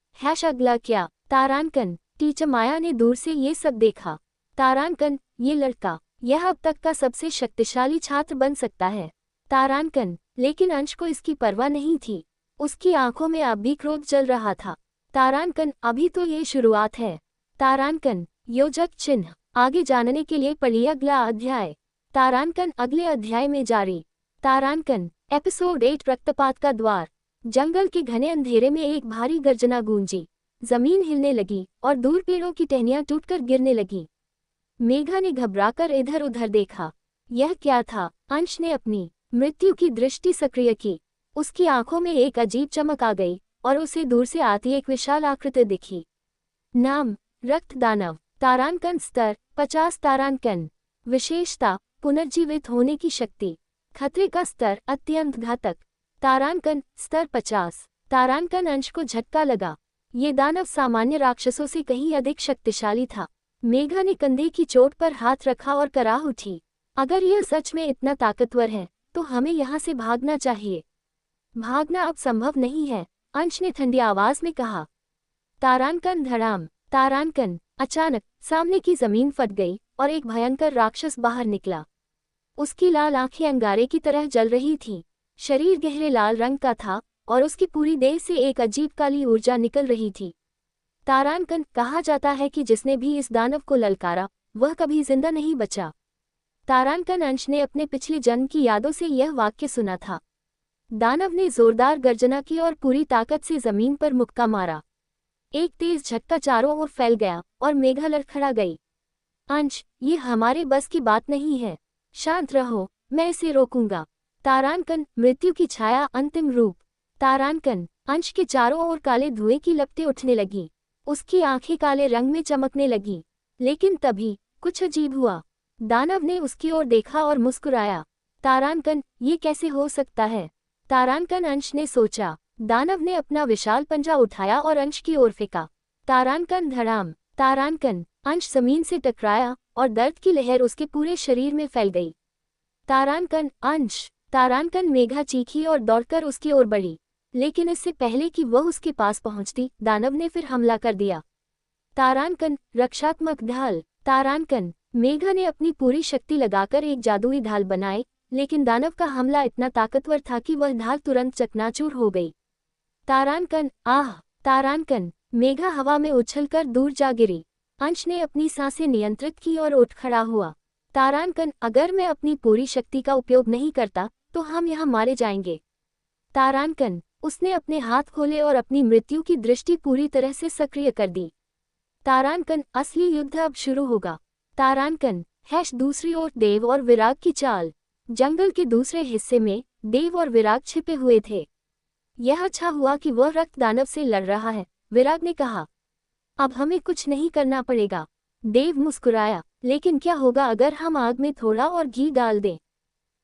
Speaker 2: अगला क्या? तारांकन, टीचर माया ने दूर से ये सब देखा। तारांकन, ये लड़का, यह अब तक का सबसे शक्तिशाली छात्र बन सकता है। तारांकन, लेकिन अंश को इसकी परवाह नहीं थी। उसकी आंखों में अब भी क्रोध जल रहा था। तारांकन, अभी तो ये शुरुआत है। तारांकन, योजक चिन्ह। आगे जानने के लिए पढ़िए अगला अध्याय। तारांकन अगले अध्याय में जारी। तारांकन, एपिसोड 8 रक्तपात का द्वार। जंगल के घने अंधेरे में एक भारी गर्जना गूंजी। जमीन हिलने लगी और दूर पेड़ों की टहनियां टूटकर गिरने लगी। मेघा ने घबराकर इधर उधर देखा। यह क्या था? अंश ने अपनी मृत्यु की दृष्टि सक्रिय की। उसकी आंखों में एक अजीब चमक आ गई और उसे दूर से आती एक विशाल आकृति दिखी। नाम, रक्त दानव। तारांकन स्तर 50 तारांकन। विशेषता, पुनर्जीवित होने की शक्ति। खतरे का स्तर अत्यंत घातक। तारांकन स्तर 50। तारांकन अंश को झटका लगा। ये दानव सामान्य राक्षसों से कहीं अधिक शक्तिशाली था। मेघा ने कंधे की चोट पर हाथ रखा और कराह उठी। अगर यह सच में इतना ताकतवर है तो हमें यहाँ से भागना चाहिए। भागना अब संभव नहीं है, अंश ने ठंडी आवाज में कहा। तारांकन धड़ाम। तारांकन। अचानक सामने की जमीन फट गई और एक भयंकर राक्षस बाहर निकला। उसकी लाल आंखें अंगारे की तरह जल रही थीं। शरीर गहरे लाल रंग का था और उसकी पूरी देह से एक अजीब काली ऊर्जा निकल रही थी। तारांकन। कहा जाता है कि जिसने भी इस दानव को ललकारा वह कभी जिंदा नहीं बचा। तारांकन अंश ने अपने पिछले जन्म की यादों से यह वाक्य सुना था। दानव ने जोरदार गर्जना की और पूरी ताकत से जमीन पर मुक्का मारा। एक तेज झटका चारों ओर फैल गया और मेघा लड़खड़ा गई। अंश, ये हमारे बस की बात नहीं है। शांत रहो, मैं इसे रोकूंगा। तारांकन। मृत्यु की छाया अंतिम रूप। तारांकन। अंश के चारों ओर काले धुएं की लपटें उठने लगीं। उसकी आंखें काले रंग में चमकने लगीं। लेकिन तभी कुछ अजीब हुआ। दानव ने उसकी ओर देखा और मुस्कुराया। तारांकन, ये कैसे हो सकता है? तारांकन अंश ने सोचा। दानव ने अपना विशाल पंजा उठाया और अंश की ओर फेंका। तारांकन धड़ाम। तारांकन। अंश जमीन से टकराया और दर्द की लहर उसके पूरे शरीर में फैल गई। तारांकन। अंश। तारांकन। मेघा चीखी और दौड़कर उसकी ओर बढ़ी, लेकिन इससे पहले कि वह उसके पास पहुंचती दानव ने फिर हमला कर दिया। तारांकन। रक्षात्मक ढाल। तारांकन। मेघा ने अपनी पूरी शक्ति लगाकर एक जादुई ढाल बनाई, लेकिन दानव का हमला इतना ताकतवर था कि वह ढाल तुरंत चकनाचूर हो गई। तारांकन। आह। तारांकन। मेघा हवा में उछलकर दूर जा गिरी। अंश ने अपनी सांसें नियंत्रित की और उठ खड़ा हुआ। तारांकन, अगर मैं अपनी पूरी शक्ति का उपयोग नहीं करता तो हम यहाँ मारे जाएंगे। तारांकन। उसने अपने हाथ खोले और अपनी मृत्यु की दृष्टि पूरी तरह से सक्रिय कर दी। तारांकन। असली युद्ध अब शुरू होगा। तारांकन। दूसरी ओर देव और विराग की चाल। जंगल के दूसरे हिस्से में देव और विराग छिपे हुए थे। यह अच्छा हुआ कि वह रक्त दानव से लड़ रहा है, विराग ने कहा। अब हमें कुछ नहीं करना पड़ेगा। देव मुस्कुराया। लेकिन क्या होगा अगर हम आग में थोड़ा और घी डाल दें?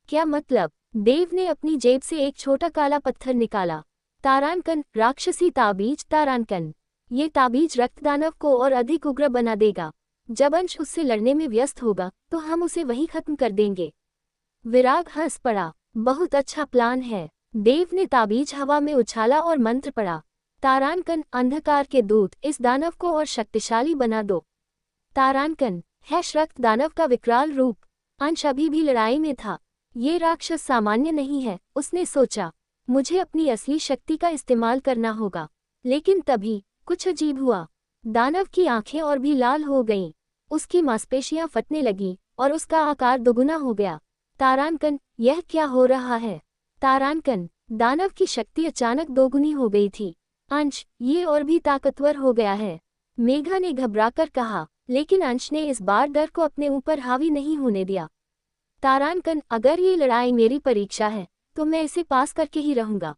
Speaker 2: क्या मतलब? देव ने अपनी जेब से एक छोटा काला पत्थर निकाला। तारांकन। राक्षसी ताबीज। तारांकन। ये ताबीज रक्तदानव को और अधिक उग्र बना देगा। जब अंश उससे लड़ने में व्यस्त होगा तो हम उसे वहीं खत्म कर देंगे। विराग हंस पड़ा। बहुत अच्छा प्लान है। देव ने ताबीज हवा में उछाला और मंत्र पढ़ा। तारांकन। अंधकार के दूत, इस दानव को और शक्तिशाली बना दो। तारांकन। रक्त दानव का विकराल रूप। अंश अभी भी लड़ाई में था। ये राक्षस सामान्य नहीं है, उसने सोचा। मुझे अपनी असली शक्ति का इस्तेमाल करना होगा। लेकिन तभी कुछ अजीब हुआ। दानव की आंखें और भी लाल हो गईं। उसकी मांसपेशियां फटने लगीं और उसका आकार दोगुना हो गया। तारांकन, यह क्या हो रहा है? तारांकन। दानव की शक्ति अचानक दोगुनी हो गई थी। अंश, ये और भी ताकतवर हो गया है, मेघा ने घबराकर कहा। लेकिन अंश ने इस बार डर को अपने ऊपर हावी नहीं होने दिया। तारांकन, अगर ये लड़ाई मेरी परीक्षा है तो मैं इसे पास करके ही रहूंगा।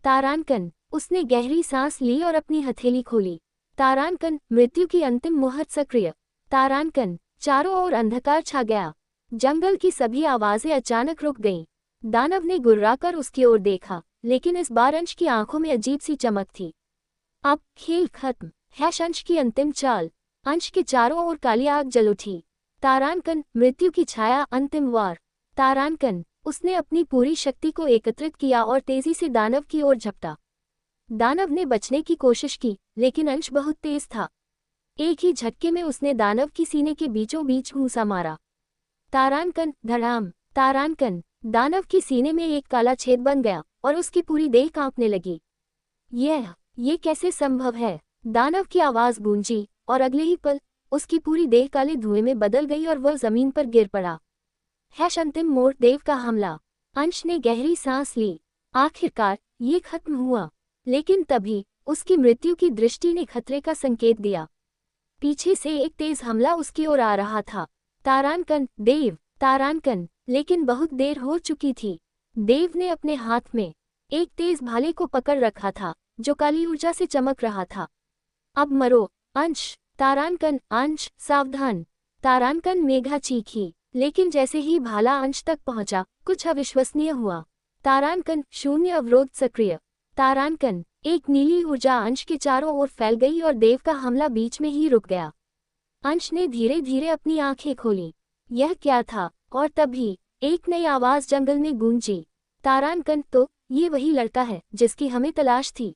Speaker 2: तारांकन। उसने गहरी सांस ली और अपनी हथेली खोली। तारांकन। मृत्यु की अंतिम मुहर सक्रिय। तारांकन। चारों ओर अंधकार छा गया। जंगल की सभी आवाजें अचानक रुक गईं। दानव ने गुर्राकर उसकी ओर देखा, लेकिन इस बार अंश की आंखों में अजीब सी चमक थी। अब खेल खत्म। अंश की अंतिम चाल। अंश के चारों ओर काली आग जल उठी। तारांकन। मृत्यु की छाया अंतिम वार। तारांकन। उसने अपनी पूरी शक्ति को एकत्रित किया और तेजी से दानव की ओर झपटा। दानव ने बचने की कोशिश की, लेकिन अंश बहुत तेज था। एक ही झटके में उसने दानव की सीने के बीचों बीच घूंसा मारा। तारांकन। धड़ाम। तारांकन। दानव की सीने में एक काला छेद बन गया और उसकी पूरी देह कांपने लगी। ये कैसे संभव है? दानव की आवाज गूंजी और अगले ही पल उसकी पूरी देह काले धुएं में बदल गई और वह जमीन पर गिर पड़ा। अंतिम मोड़। देव का हमला। अंश ने गहरी सांस ली। आखिरकार ये खत्म हुआ। लेकिन तभी उसकी मृत्यु की दृष्टि ने खतरे का संकेत दिया। पीछे से एक तेज हमला उसकी ओर आ रहा था। तारांकन। देव। तारांकन। लेकिन बहुत देर हो चुकी थी। देव ने अपने हाथ में एक तेज भाले को पकड़ रखा था जो काली ऊर्जा से चमक रहा था। अब मरो अंश। तारांकन अंश सावधान। तारांकन मेघा चीखी, लेकिन जैसे ही भाला अंश तक पहुंचा कुछ अविश्वसनीय हुआ। तारांकन शून्य अवरोध सक्रिय। तारांकन एक नीली ऊर्जा अंश के चारों ओर फैल गई और देव का हमला बीच में ही रुक गया। अंश ने धीरे धीरे अपनी आंखें खोली। यह क्या था? और तभी एक नई आवाज जंगल में गूंजी। तारांकन, तो ये वही लड़का है जिसकी हमें तलाश थी।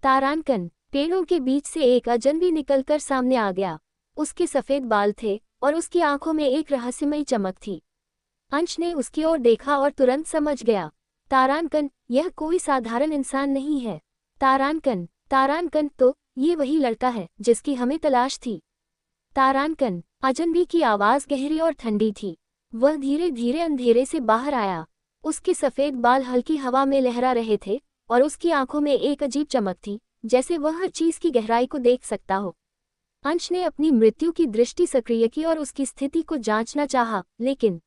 Speaker 2: तारांकन पेड़ों के बीच से एक अजनबी निकलकर सामने आ गया। उसके सफेद बाल थे और उसकी आंखों में एक रहस्यमयी चमक थी। अंश ने उसकी ओर देखा और तुरंत समझ गया। तारांकन, यह कोई साधारण इंसान नहीं है। तारांकन, तारांकन, तो ये वही लड़का है जिसकी हमें तलाश थी। तारांकन अजनबी की आवाज गहरी और ठंडी थी। वह धीरे धीरे अंधेरे से बाहर आया। उसके सफेद बाल हल्की हवा में लहरा रहे थे और उसकी आंखों में एक अजीब चमक थी, जैसे वह हर चीज की गहराई को देख सकता हो। अंश ने अपनी मृत्यु की दृष्टि सक्रिय की और उसकी स्थिति को जांचना चाहा, लेकिन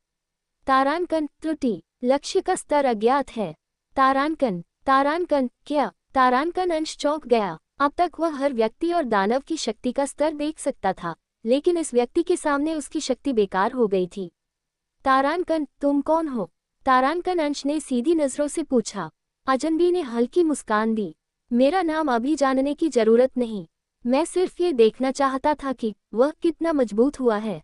Speaker 2: तारांकन त्रुटि, लक्ष्य का स्तर अज्ञात है। तारांकन, तारांकन क्या? तारांकन अंश चौंक गया। अब तक वह हर व्यक्ति और दानव की शक्ति का स्तर देख सकता था, लेकिन इस व्यक्ति के सामने उसकी शक्ति बेकार हो गई थी। तारांकन, तुम कौन हो? तारांकन अंश ने सीधी नजरों से पूछा। अजनबी ने हल्की मुस्कान दी। मेरा नाम अभी जानने की जरूरत नहीं, मैं सिर्फ ये देखना चाहता था कि वह कितना मजबूत हुआ है।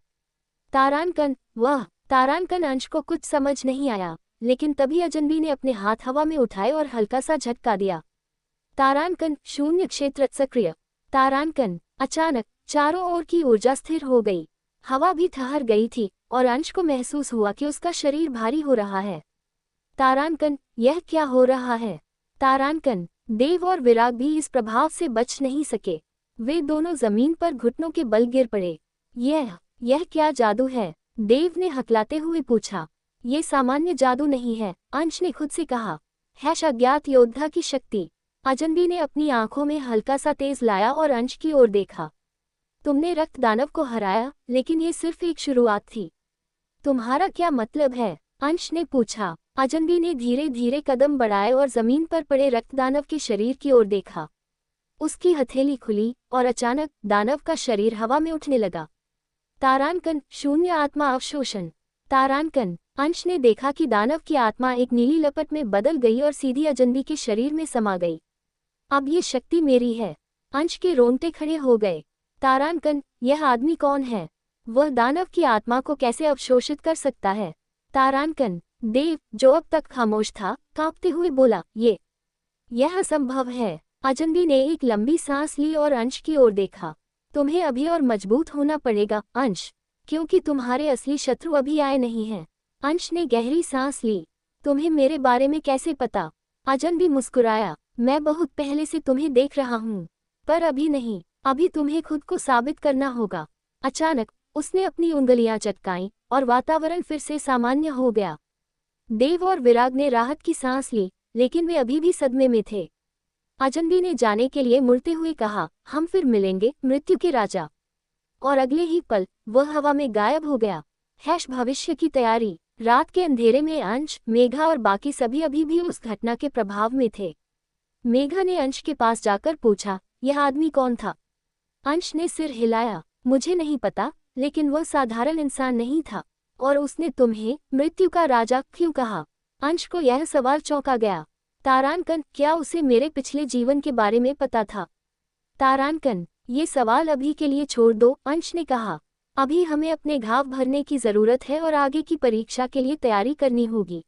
Speaker 2: तारांकन, वह। तारांकन अंश को कुछ समझ नहीं आया, लेकिन तभी अजनबी ने अपने हाथ हवा में उठाए और हल्का सा झटका दिया। तारांकन शून्य क्षेत्र सक्रिय। तारांकन अचानक चारों ओर की ऊर्जा स्थिर हो गई। हवा भी ठहर गई थी और अंश को महसूस हुआ कि उसका शरीर भारी हो रहा है। तारांकन, यह क्या हो रहा है? तारांकन देव और विराग भी इस प्रभाव से बच नहीं सके। वे दोनों जमीन पर घुटनों के बल गिर पड़े। यह क्या जादू है? देव ने हकलाते हुए पूछा। ये सामान्य जादू नहीं है, अंश ने खुद से कहा। है अज्ञात योद्धा की शक्ति। अजनबी ने अपनी आंखों में हल्का सा तेज लाया और अंश की ओर देखा। तुमने रक्त दानव को हराया, लेकिन ये सिर्फ एक शुरुआत थी। तुम्हारा क्या मतलब है? अंश ने पूछा। अजनबी ने धीरे धीरे कदम बढ़ाए और जमीन पर पड़े रक्त दानव के शरीर की ओर देखा। उसकी हथेली खुली और अचानक दानव का शरीर हवा में उठने लगा। तारांकन शून्य आत्मा अवशोषण। तारांकन अंश ने देखा कि दानव की आत्मा एक नीली लपट में बदल गई और सीधी अजनबी के शरीर में समा गई। अब ये शक्ति मेरी है। अंश के रोंगटे खड़े हो गए। तारांकन, यह आदमी कौन है? वह दानव की आत्मा को कैसे अवशोषित कर सकता है? तारांकन देव, जो अब तक खामोश था, कांपते हुए बोला, यह असंभव है। अजनबी ने एक लंबी सांस ली और अंश की ओर देखा। तुम्हें अभी और मजबूत होना पड़ेगा अंश, क्योंकि तुम्हारे असली शत्रु अभी आए नहीं हैं। अंश ने गहरी सांस ली। तुम्हें मेरे बारे में कैसे पता? अजनबी मुस्कुराया। मैं बहुत पहले से तुम्हें देख रहा हूँ, पर अभी नहीं। अभी तुम्हें खुद को साबित करना होगा। अचानक उसने अपनी उंगलियां चटकाईं और वातावरण फिर से सामान्य हो गया। देव और विराग ने राहत की सांस ली, लेकिन वे अभी भी सदमे में थे। अजनबी ने जाने के लिए मुड़ते हुए कहा, हम फिर मिलेंगे मृत्यु के राजा। और अगले ही पल वह हवा में गायब हो गया। भविष्य की तैयारी। रात के अंधेरे में अंश, मेघा और बाकी सभी अभी भी उस घटना के प्रभाव में थे। मेघा ने अंश के पास जाकर पूछा, यह आदमी कौन था? अंश ने सिर हिलाया। मुझे नहीं पता, लेकिन वह साधारण इंसान नहीं था। और उसने तुम्हें मृत्यु का राजा क्यों कहा? अंश को यह सवाल चौंका गया। तारांकन, क्या उसे मेरे पिछले जीवन के बारे में पता था? तारांकन, ये सवाल अभी के लिए छोड़ दो, अंश ने कहा। अभी हमें अपने घाव भरने की जरूरत है और आगे की परीक्षा के लिए तैयारी करनी होगी।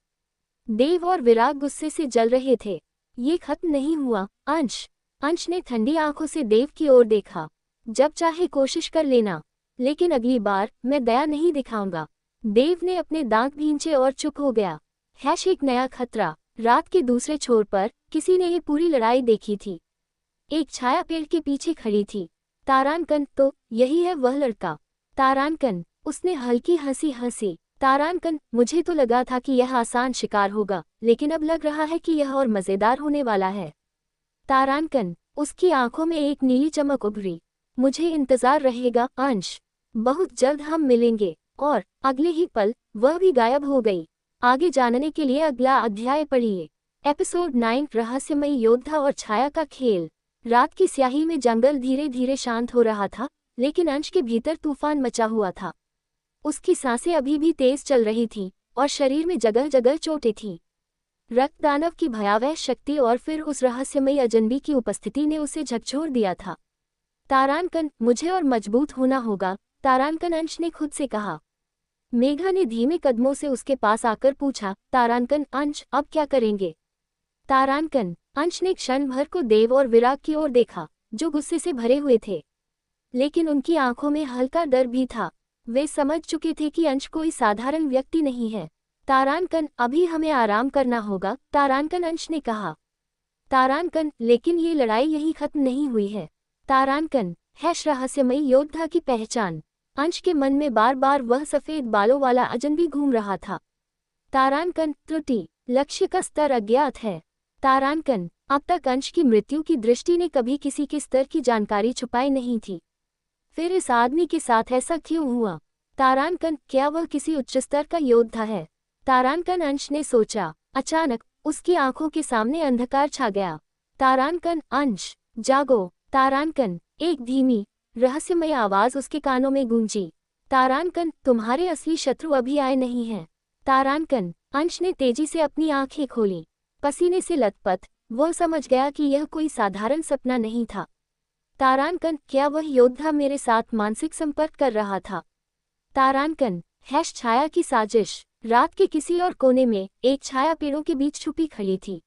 Speaker 2: देव और विराग गुस्से से जल रहे थे। ये खत्म नहीं हुआ अंश ने ठंडी आंखों से देव की ओर देखा। जब चाहे कोशिश कर लेना, लेकिन अगली बार मैं दया नहीं दिखाऊंगा। देव ने अपने दांत भींचे और चुप हो गया। एक नया खतरा। रात के दूसरे छोर पर किसी ने ये पूरी लड़ाई देखी थी। एक छाया पेड़ के पीछे खड़ी थी। तारांकन, तो यही है वह लड़का। तारांकन, उसने हल्की हंसी हंसी। तारांकन, मुझे तो लगा था कि यह आसान शिकार होगा, लेकिन अब लग रहा है कि यह और मजेदार होने वाला है। तारांकन, उसकी आंखों में एक नीली चमक उभरी। मुझे इंतजार रहेगा अंश, बहुत जल्द हम मिलेंगे। और अगले ही पल वह भी गायब हो गई। आगे जानने के लिए अगला अध्याय पढ़िए। एपिसोड 9 रहस्यमयी योद्धा और छाया का खेल। रात की स्याही में जंगल धीरे धीरे शांत हो रहा था, लेकिन अंश के भीतर तूफान मचा हुआ था। उसकी सांसें अभी भी तेज चल रही थीं और शरीर में जगह जगह चोटें थीं। रक्तदानव की भयावह शक्ति और फिर उस रहस्यमयी अजनबी की उपस्थिति ने उसे झकझोर दिया था। तारांकन, मुझे और मजबूत होना होगा, तारांकन, अंश ने खुद से कहा। मेघा ने धीमे कदमों से उसके पास आकर पूछा, तारांकन, अंश अब क्या करेंगे? तारांकन, अंश ने क्षण भर को देव और विराग की ओर देखा, जो गुस्से से भरे हुए थे, लेकिन उनकी आंखों में हल्का डर भी था। वे समझ चुके थे कि अंश कोई साधारण व्यक्ति नहीं है। तारांकन, अभी हमें आराम करना होगा, तारांकन, अंश ने कहा। तारांकन, लेकिन ये लड़ाई यहीं खत्म नहीं हुई है। तारांकन, हैश रहस्यमयी योद्धा की पहचान। अंश के मन में बार बार वह सफेद बालों वाला अजनबी घूम रहा था। तारांकन, त्रुटि, लक्ष्य का स्तर अज्ञात है। तारांकन, अब तक अंश की मृत्यु की दृष्टि ने कभी किसी के स्तर की जानकारी छुपाई नहीं थी। फिर इस आदमी के साथ ऐसा क्यों हुआ? तारांकन, क्या वह किसी उच्च स्तर का योद्धा है? तारांकन, अंश ने सोचा। अचानक उसकी आंखों के सामने अंधकार छा गया। तारांकन, अंश, जागो। तारांकन, एक धीमी रहस्यमय आवाज उसके कानों में गूंजी। तारांकन, तुम्हारे असली शत्रु अभी आए नहीं हैं। तारांकन, अंश ने तेजी से अपनी आंखें खोली। पसीने से लथपथ वह समझ गया कि यह कोई साधारण सपना नहीं था। तारांकन, क्या वह योद्धा मेरे साथ मानसिक संपर्क कर रहा था? तारांकन, हैश छाया की साजिश। रात के किसी और कोने में एक छाया पेड़ों के बीच छुपी खड़ी थी।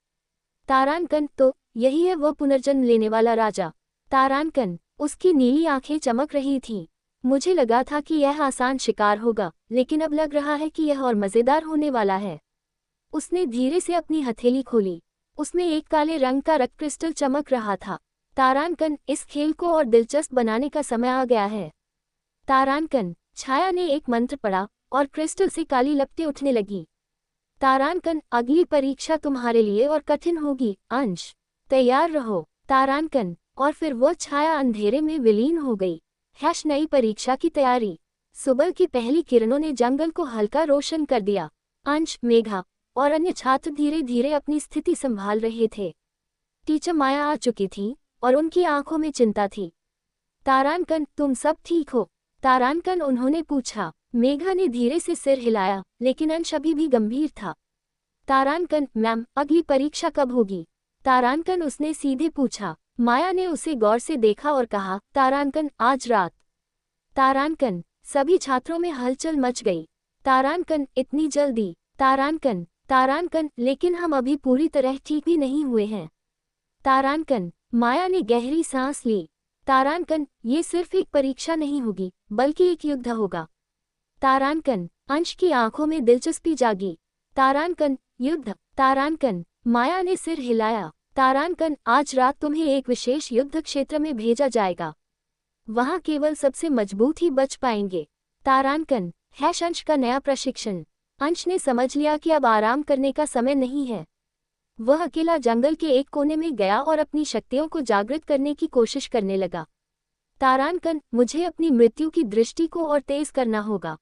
Speaker 2: तारांकन, तो यही है वह पुनर्जन्म लेने वाला राजा। तारांकन, उसकी नीली आंखें चमक रही थीं। मुझे लगा था कि यह आसान शिकार होगा, लेकिन अब लग रहा है कि यह और मजेदार होने वाला है। उसने धीरे से अपनी हथेली खोली। उसमें एक काले रंग का रक्त क्रिस्टल चमक रहा था। तारांकन, इस खेल को और दिलचस्प बनाने का समय आ गया है। तारांकन, छाया ने एक मंत्र पढ़ा और क्रिस्टल से काली लपटें उठने लगी। तारांकन, अगली परीक्षा तुम्हारे लिए और कठिन होगी, अंश, तैयार रहो। तारांकन, और फिर वह छाया अंधेरे में विलीन हो गई। हैश नई परीक्षा की तैयारी। सुबह की पहली किरणों ने जंगल को हल्का रोशन कर दिया। अंश, मेघा और अन्य छात्र धीरे धीरे अपनी स्थिति संभाल रहे थे। टीचर माया आ चुकी थी और उनकी आंखों में चिंता थी। तारांकन, तुम सब ठीक हो? तारांकन, उन्होंने पूछा। मेघा ने धीरे से सिर हिलाया, लेकिन अंश अभी भी गंभीर था। तारांकन, मैम, अगली परीक्षा कब होगी? तारांकन, उसने सीधे पूछा। माया ने उसे गौर से देखा और कहा, तारांकन, आज रात। तारांकन, सभी छात्रों में हलचल मच गई। तारांकन, इतनी जल्दी? तारांकन, तारांकन, लेकिन हम अभी पूरी तरह ठीक भी नहीं हुए हैं। तारांकन, माया ने गहरी सांस ली। तारांकन, ये सिर्फ एक परीक्षा नहीं होगी, बल्कि एक युद्ध होगा। तारांकन, अंश की आंखों में दिलचस्पी जागी। तारांकन, युद्ध? तारांकन, माया ने सिर हिलाया। तारांकन, आज रात तुम्हें एक विशेष युद्ध क्षेत्र में भेजा जाएगा। वहां केवल सबसे मजबूत ही बच पाएंगे। तारांकन, हैश अंश का नया प्रशिक्षण। अंश ने समझ लिया कि अब आराम करने का समय नहीं है। वह अकेला जंगल के एक कोने में गया और अपनी शक्तियों को जागृत करने की कोशिश करने लगा। तारांकन, मुझे अपनी मृत्यु की दृष्टि को और तेज करना होगा।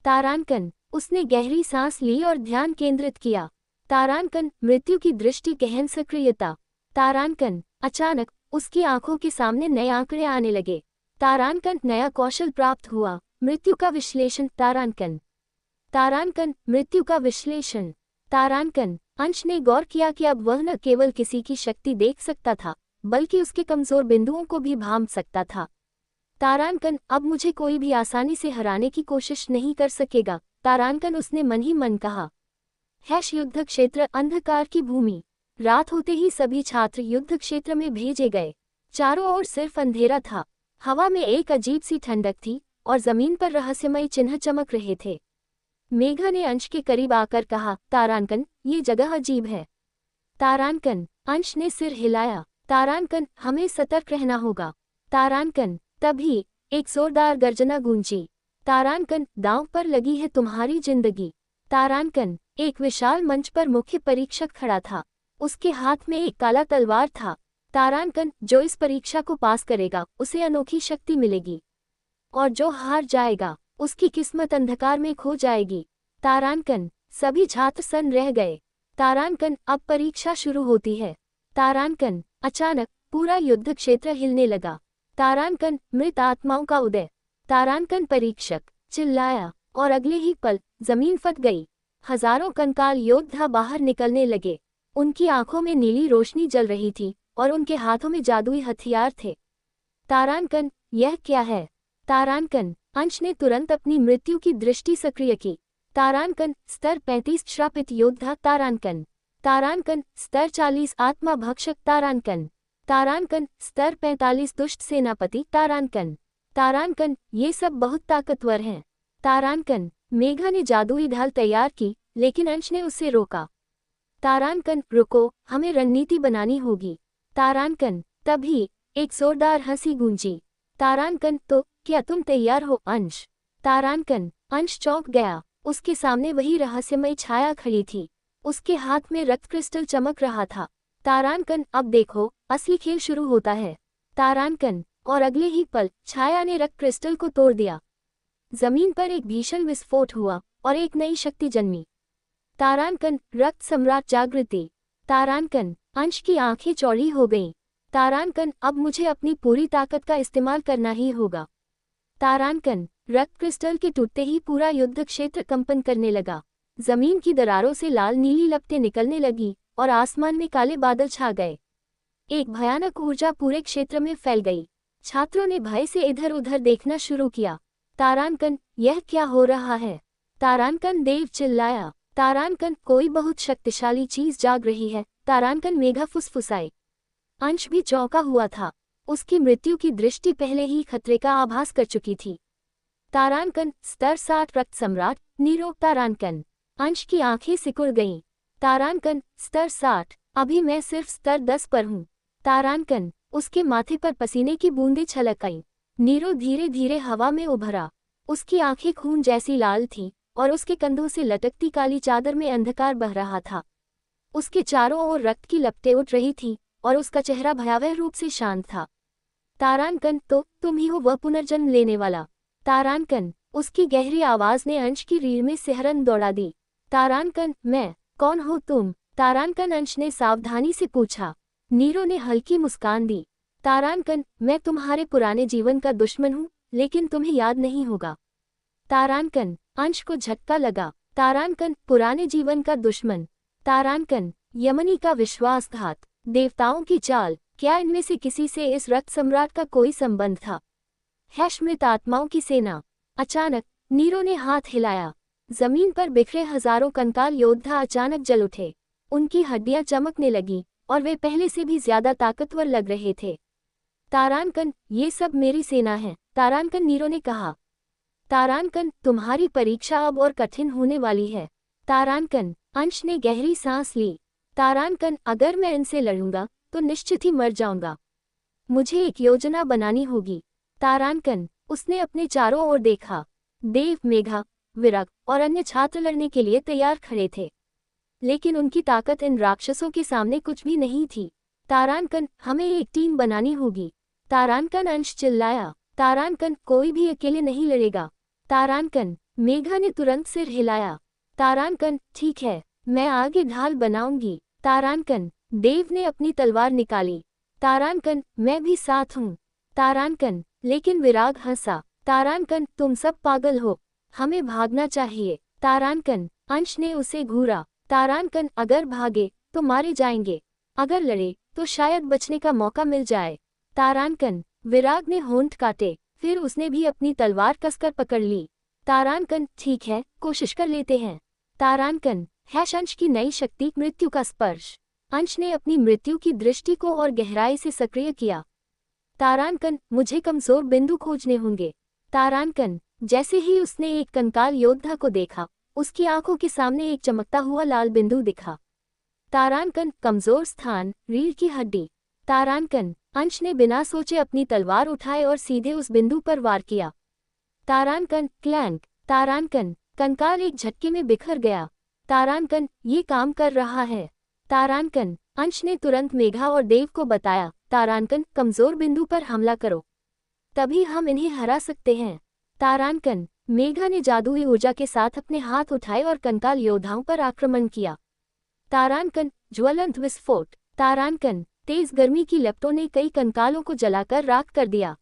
Speaker 2: तारांकन, उसने गहरी सांस ली और ध्यान केंद्रित किया। तारांकन, मृत्यु की दृष्टि, गहन सक्रियता। तारांकन, अचानक उसकी आंखों के सामने नए आंकड़े आने लगे। तारांकन, नया कौशल प्राप्त हुआ, मृत्यु का विश्लेषण। तारांकन, तारांकन, मृत्यु का विश्लेषण। तारांकन, अंश ने गौर किया कि अब वह न केवल किसी की शक्ति देख सकता था, बल्कि उसके कमजोर बिंदुओं को भी भांप सकता था। तारांकन, अब मुझे कोई भी आसानी से हराने की कोशिश नहीं कर सकेगा। तारांकन, उसने मन ही मन कहा। हैश युद्ध क्षेत्र, अंधकार की भूमि। रात होते ही सभी छात्र युद्ध क्षेत्र में भेजे गए। चारों ओर सिर्फ अंधेरा था। हवा में एक अजीब सी ठंडक थी और जमीन पर रहस्यमय चिन्ह चमक रहे थे। मेघा ने अंश के करीब आकर कहा, तारांकन, ये जगह अजीब है। तारांकन, अंश ने सिर हिलाया। तारांकन, हमें सतर्क रहना होगा। तारांकन, तभी एक जोरदार गर्जना गूंजी। तारांकन, दांव पर लगी है तुम्हारी जिंदगी। तारांकन, एक विशाल मंच पर मुख्य परीक्षक खड़ा था। उसके हाथ में एक काला तलवार था। तारांकन, जो इस परीक्षा को पास करेगा उसे अनोखी शक्ति मिलेगी, और जो हार जाएगा उसकी किस्मत अंधकार में खो जाएगी। तारांकन, सभी छात्र सन्न रह गए। तारांकन, अब परीक्षा शुरू होती है। तारांकन, अचानक पूरा युद्ध क्षेत्र हिलने लगा। तारांकन, मृत आत्माओं का उदय। तारांकन, परीक्षक चिल्लाया, और अगले ही पल जमीन फट गई। हजारों कंकाल योद्धा बाहर निकलने लगे। उनकी आंखों में नीली रोशनी जल रही थी और उनके हाथों में जादुई हथियार थे। तारांकन, यह क्या है? तारांकन, अंश ने तुरंत अपनी मृत्यु की दृष्टि सक्रिय की। तारांकन, स्तर 35 श्रापित योद्धा। तारांकन, तारांकन, स्तर 40 आत्मा भक्षक। तारांकन, तारांकन, स्तर 45 दुष्ट सेनापति। तारांकन, तारांकन, ये सब बहुत ताकतवर हैं। तारांकन, मेघा ने जादुई ढाल तैयार की, लेकिन अंश ने उसे रोका। तारांकन, रुको, हमें रणनीति बनानी होगी। तारांकन, तभी एक जोरदार हंसी गूंजी। तारांकन, तो क्या तुम तैयार हो? अंश। तारांकन, अंश चौंक गया। उसके सामने वही रहस्यमय छाया खड़ी थी। उसके हाथ में रक्त क्रिस्टल चमक रहा था। तारांकन, अब देखो, असली खेल शुरू होता है। तारांकन, और अगले ही पल छाया ने रक्त क्रिस्टल को तोड़ दिया। जमीन पर एक भीषण विस्फोट हुआ और एक नई शक्ति जन्मी। तारांकन, रक्त सम्राट जागृति। तारांकन, अंश की आंखें चौड़ी हो गईं। तारांकन, अब मुझे अपनी पूरी ताकत का इस्तेमाल करना ही होगा। तारांकन, रक्त क्रिस्टल के टूटते ही पूरा युद्ध क्षेत्र कंपन करने लगा। जमीन की दरारों से लाल नीली लपटें निकलने लगी और आसमान में काले बादल छा गए। एक भयानक ऊर्जा पूरे क्षेत्र में फैल गई। छात्रों ने भय से इधर उधर देखना शुरू किया। तारांकन, यह क्या हो रहा है? तारांकन, देव चिल्लाया। तारांकन, कोई बहुत शक्तिशाली चीज जाग रही है। तारांकन, मेघा फुसफुसाए। अंश भी चौंका हुआ था। उसकी मृत्यु की दृष्टि पहले ही खतरे का आभास कर चुकी थी। तारांकन, स्तर 60 रक्त सम्राट नीरो। तारांकन, अंश की आंखें सिकुड़ गईं। तारांकन, स्तर 60, अभी मैं सिर्फ स्तर 10 पर हूँ। तारांकन, उसके माथे पर पसीने की बूंदें छलक आईं। नीरो धीरे धीरे हवा में उभरा। उसकी आंखें खून जैसी लाल थीं और उसके कंधों से लटकती काली चादर में अंधकार बह रहा था। उसके चारों ओर रक्त की लपटें उठ रही थीं और उसका चेहरा भयावह रूप से शांत था। तारांकन, तो तुम ही हो वह पुनर्जन्म लेने वाला? तारांकन, उसकी गहरी आवाज ने अंश की रीढ़ में सिहरन दौड़ा दी। तारांकन, मैं? कौन हो तुम? तारांकन, अंश ने सावधानी से पूछा। नीरो ने हल्की मुस्कान दी। तारांकन, मैं तुम्हारे पुराने जीवन का दुश्मन हूँ, लेकिन तुम्हें याद नहीं होगा। तारांकन, अंश को झटका लगा। तारांकन, पुराने जीवन का दुश्मन? तारांकन, यमनी का विश्वासघात, देवताओं की चाल, क्या इनमें से किसी से इस रक्त सम्राट का कोई संबंध था? मृत आत्माओं की सेना। अचानक नीरो ने हाथ हिलाया। जमीन पर बिखरे हजारों कंकाल योद्धा अचानक जल उठे। उनकी हड्डियां चमकने लगीं और वे पहले से भी ज्यादा ताकतवर लग रहे थे। तारांकन, ये सब मेरी सेना है। तारांकन, नीरो ने कहा। तारांकन, तुम्हारी परीक्षा अब और कठिन होने वाली है। तारांकन, अंश ने गहरी सांस ली। तारांकन, अगर मैं इनसे लड़ूंगा तो निश्चित ही मर जाऊंगा। मुझे एक योजना बनानी होगी। तारांकन, उसने अपने चारों ओर देखा। देव, मेघा, विराग और अन्य छात्र लड़ने के लिए तैयार खड़े थे, लेकिन उनकी ताकत इन राक्षसों के सामने कुछ भी नहीं थी। तारांकन, हमें एक टीम बनानी होगी। तारांकन, अंश चिल्लाया। तारांकन, कोई भी अकेले नहीं लड़ेगा। तारांकन, मेघा ने तुरंत सिर हिलाया। तारांकन, ठीक है, मैं आगे ढाल बनाऊंगी। तारांकन, देव ने अपनी तलवार निकाली। तारांकन, मैं भी साथ हूँ। तारांकन, लेकिन विराग हंसा। तारांकन, तुम सब पागल हो, हमें भागना चाहिए। तारांकन, अंश ने उसे घूरा। तारांकन, अगर भागे तो मारे जाएंगे, अगर लड़े तो शायद बचने का मौका मिल जाए। तारांकन, विराग ने होंठ काटे, फिर उसने भी अपनी तलवार कसकर पकड़ ली। तारांकन, ठीक है, कोशिश कर लेते हैं। तारांकन, अंश की नई शक्ति, मृत्यु का स्पर्श। अंश ने अपनी मृत्यु की दृष्टि को और गहराई से सक्रिय किया। तारांकन, मुझे कमजोर बिंदु खोजने होंगे। तारांकन, जैसे ही उसने एक कंकाल योद्धा को देखा, उसकी आंखों के सामने एक चमकता हुआ लाल बिंदु दिखा। तारांकन, कमजोर स्थान, रीढ़ की हड्डी। तारांकन, अंश ने बिना सोचे अपनी तलवार उठाए और सीधे उस बिंदु पर वार किया। तारांकन, क्लैंक। तारांकन, कंकाल एक झटके में बिखर गया। तारांकन, ये काम कर रहा है। तारांकन, अंश ने तुरंत मेघा और देव को बताया। तारांकन, कमजोर बिंदु पर हमला करो, तभी हम इन्हें हरा सकते हैं। तारांकन, मेघा ने जादुई ऊर्जा के साथ अपने हाथ उठाए और कंकाल योद्धाओं पर आक्रमण किया। तारांकन, ज्वलंत विस्फोट। तारांकन, तेज गर्मी की लपटों ने कई कंकालों को जलाकर राख कर दिया।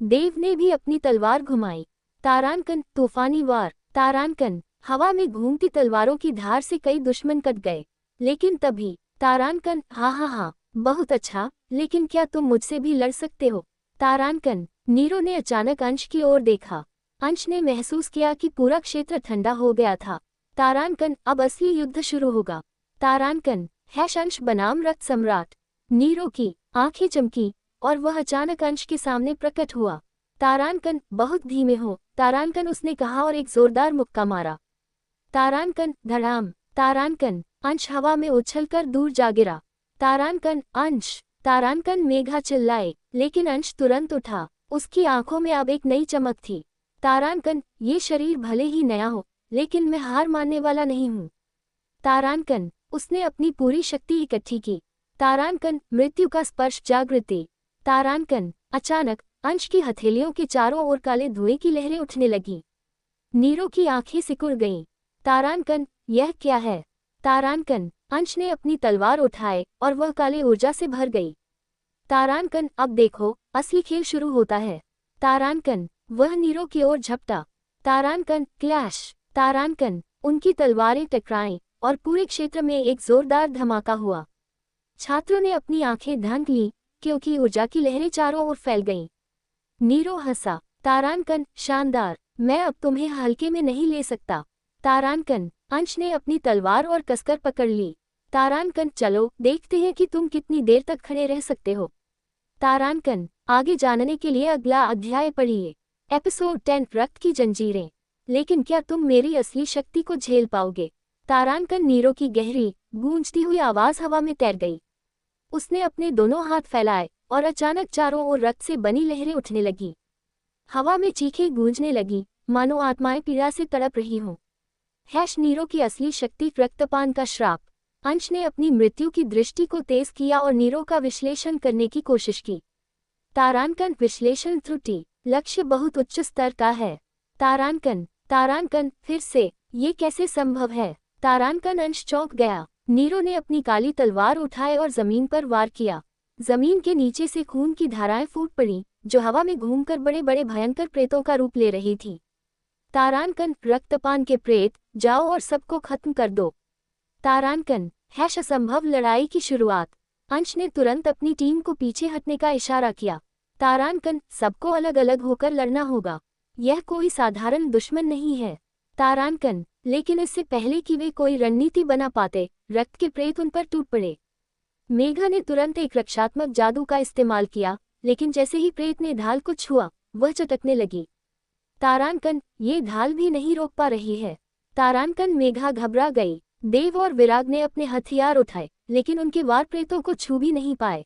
Speaker 2: देव ने भी अपनी तलवार घुमाई। तारांकन, तूफानी वार। तारांकन, हवा में घूमती तलवारों की धार से कई दुश्मन कट गए। लेकिन तभी तारांकन, हाँ हाँ हाँ, बहुत अच्छा, लेकिन क्या तुम मुझसे भी लड़ सकते हो? तारांकन, नीरो ने अचानक अंश की ओर देखा। अंश ने महसूस किया कि पूरा क्षेत्र ठंडा हो गया था। तारांकन, अब असली युद्ध शुरू होगा। तारांकन, अंश बनाम रक्त सम्राट। नीरो की आंखें चमकी और वह अचानक अंश के सामने प्रकट हुआ। तारांकन, बहुत धीमे हो। तारांकन, उसने कहा और एक जोरदार मुक्का मारा। तारांकन, धड़ाम। तारांकन, अंश हवा में उछलकर दूर जा गिरा। तारांकन, अंश। तारांकन, मेघा चिल्लाए, लेकिन अंश तुरंत उठा। उसकी आंखों में अब एक नई चमक थी। तारांकन, ये शरीर भले ही नया हो, लेकिन मैं हार मानने वाला नहीं हूँ। तारांकन, उसने अपनी पूरी शक्ति इकट्ठी की। तारांकन, मृत्यु का स्पर्श, जागृति। तारांकन, अचानक अंश की हथेलियों के चारों ओर काले धुएं की लहरें उठने लगीं। नीरो की आंखें सिकुड़ गईं। तारांकन, यह क्या है? तारांकन, अंश ने अपनी तलवार उठाए और वह काले ऊर्जा से भर गई। तारांकन, अब देखो, असली खेल शुरू होता है। तारांकन, वह नीरो की ओर झपटा। तारांकन, क्लैश। तारांकन, उनकी तलवारें टकराईं और पूरे क्षेत्र में एक जोरदार धमाका हुआ। छात्रों ने अपनी आंखें ढांक लीं, क्योंकि ऊर्जा की लहरें चारों ओर फैल गईं। नीरो हंसा। तारांकन, शानदार, मैं अब तुम्हें हल्के में नहीं ले सकता। तारांकन, अंश ने अपनी तलवार और कसकर पकड़ ली। तारांकन, चलो देखते हैं कि तुम कितनी देर तक खड़े रह सकते हो। तारांकन, आगे जानने के लिए अगला अध्याय पढ़िए। एपिसोड 10, रक्त की जंजीरें। लेकिन क्या तुम मेरी असली शक्ति को झेल पाओगे? तारांकन, नीरो की गहरी गूंजती हुई आवाज हवा में तैर गई। उसने अपने दोनों हाथ फैलाए और अचानक चारों ओर रक्त से बनी लहरें उठने लगीं। हवा में चीखें गूंजने लगी, मानो आत्माएं पीड़ा से तड़प रही हों। नीरो की असली शक्ति, रक्तपान का श्राप। अंश ने अपनी मृत्यु की दृष्टि को तेज किया और नीरो का विश्लेषण करने की कोशिश की। तारांकन, विश्लेषण त्रुटि, लक्ष्य बहुत उच्च स्तर का है। तारांकन, फिर से, ये कैसे संभव है? तारांकन, अंश चौंक गया। नीरो ने अपनी काली तलवार उठाए और जमीन पर वार किया। जमीन के नीचे से खून की धाराएं फूट पड़ी, जो हवा में घूमकर बड़े बड़े भयंकर प्रेतों का रूप ले रही थी। तारांकन, रक्तपान के प्रेत, जाओ और सबको खत्म कर दो। तारांकन, असंभव लड़ाई की शुरुआत। अंश ने तुरंत अपनी टीम को पीछे हटने का इशारा किया। तारांकन, सबको अलग अलग होकर लड़ना होगा। यह कोई साधारण दुश्मन नहीं है। तारांकन, लेकिन इससे पहले कि वे कोई रणनीति बना पाते, रक्त के प्रेत उन पर टूट पड़े। मेघा ने तुरंत एक रक्षात्मक जादू का इस्तेमाल किया, लेकिन जैसे ही प्रेत ने ढाल को छुआ, वह चटकने लगी। तारांकन, ये ढाल भी नहीं रोक पा रही है। तारांकन, मेघा घबरा गई। देव और विराग ने अपने हथियार उठाए, लेकिन उनके वार प्रेतों को छू भी नहीं पाए।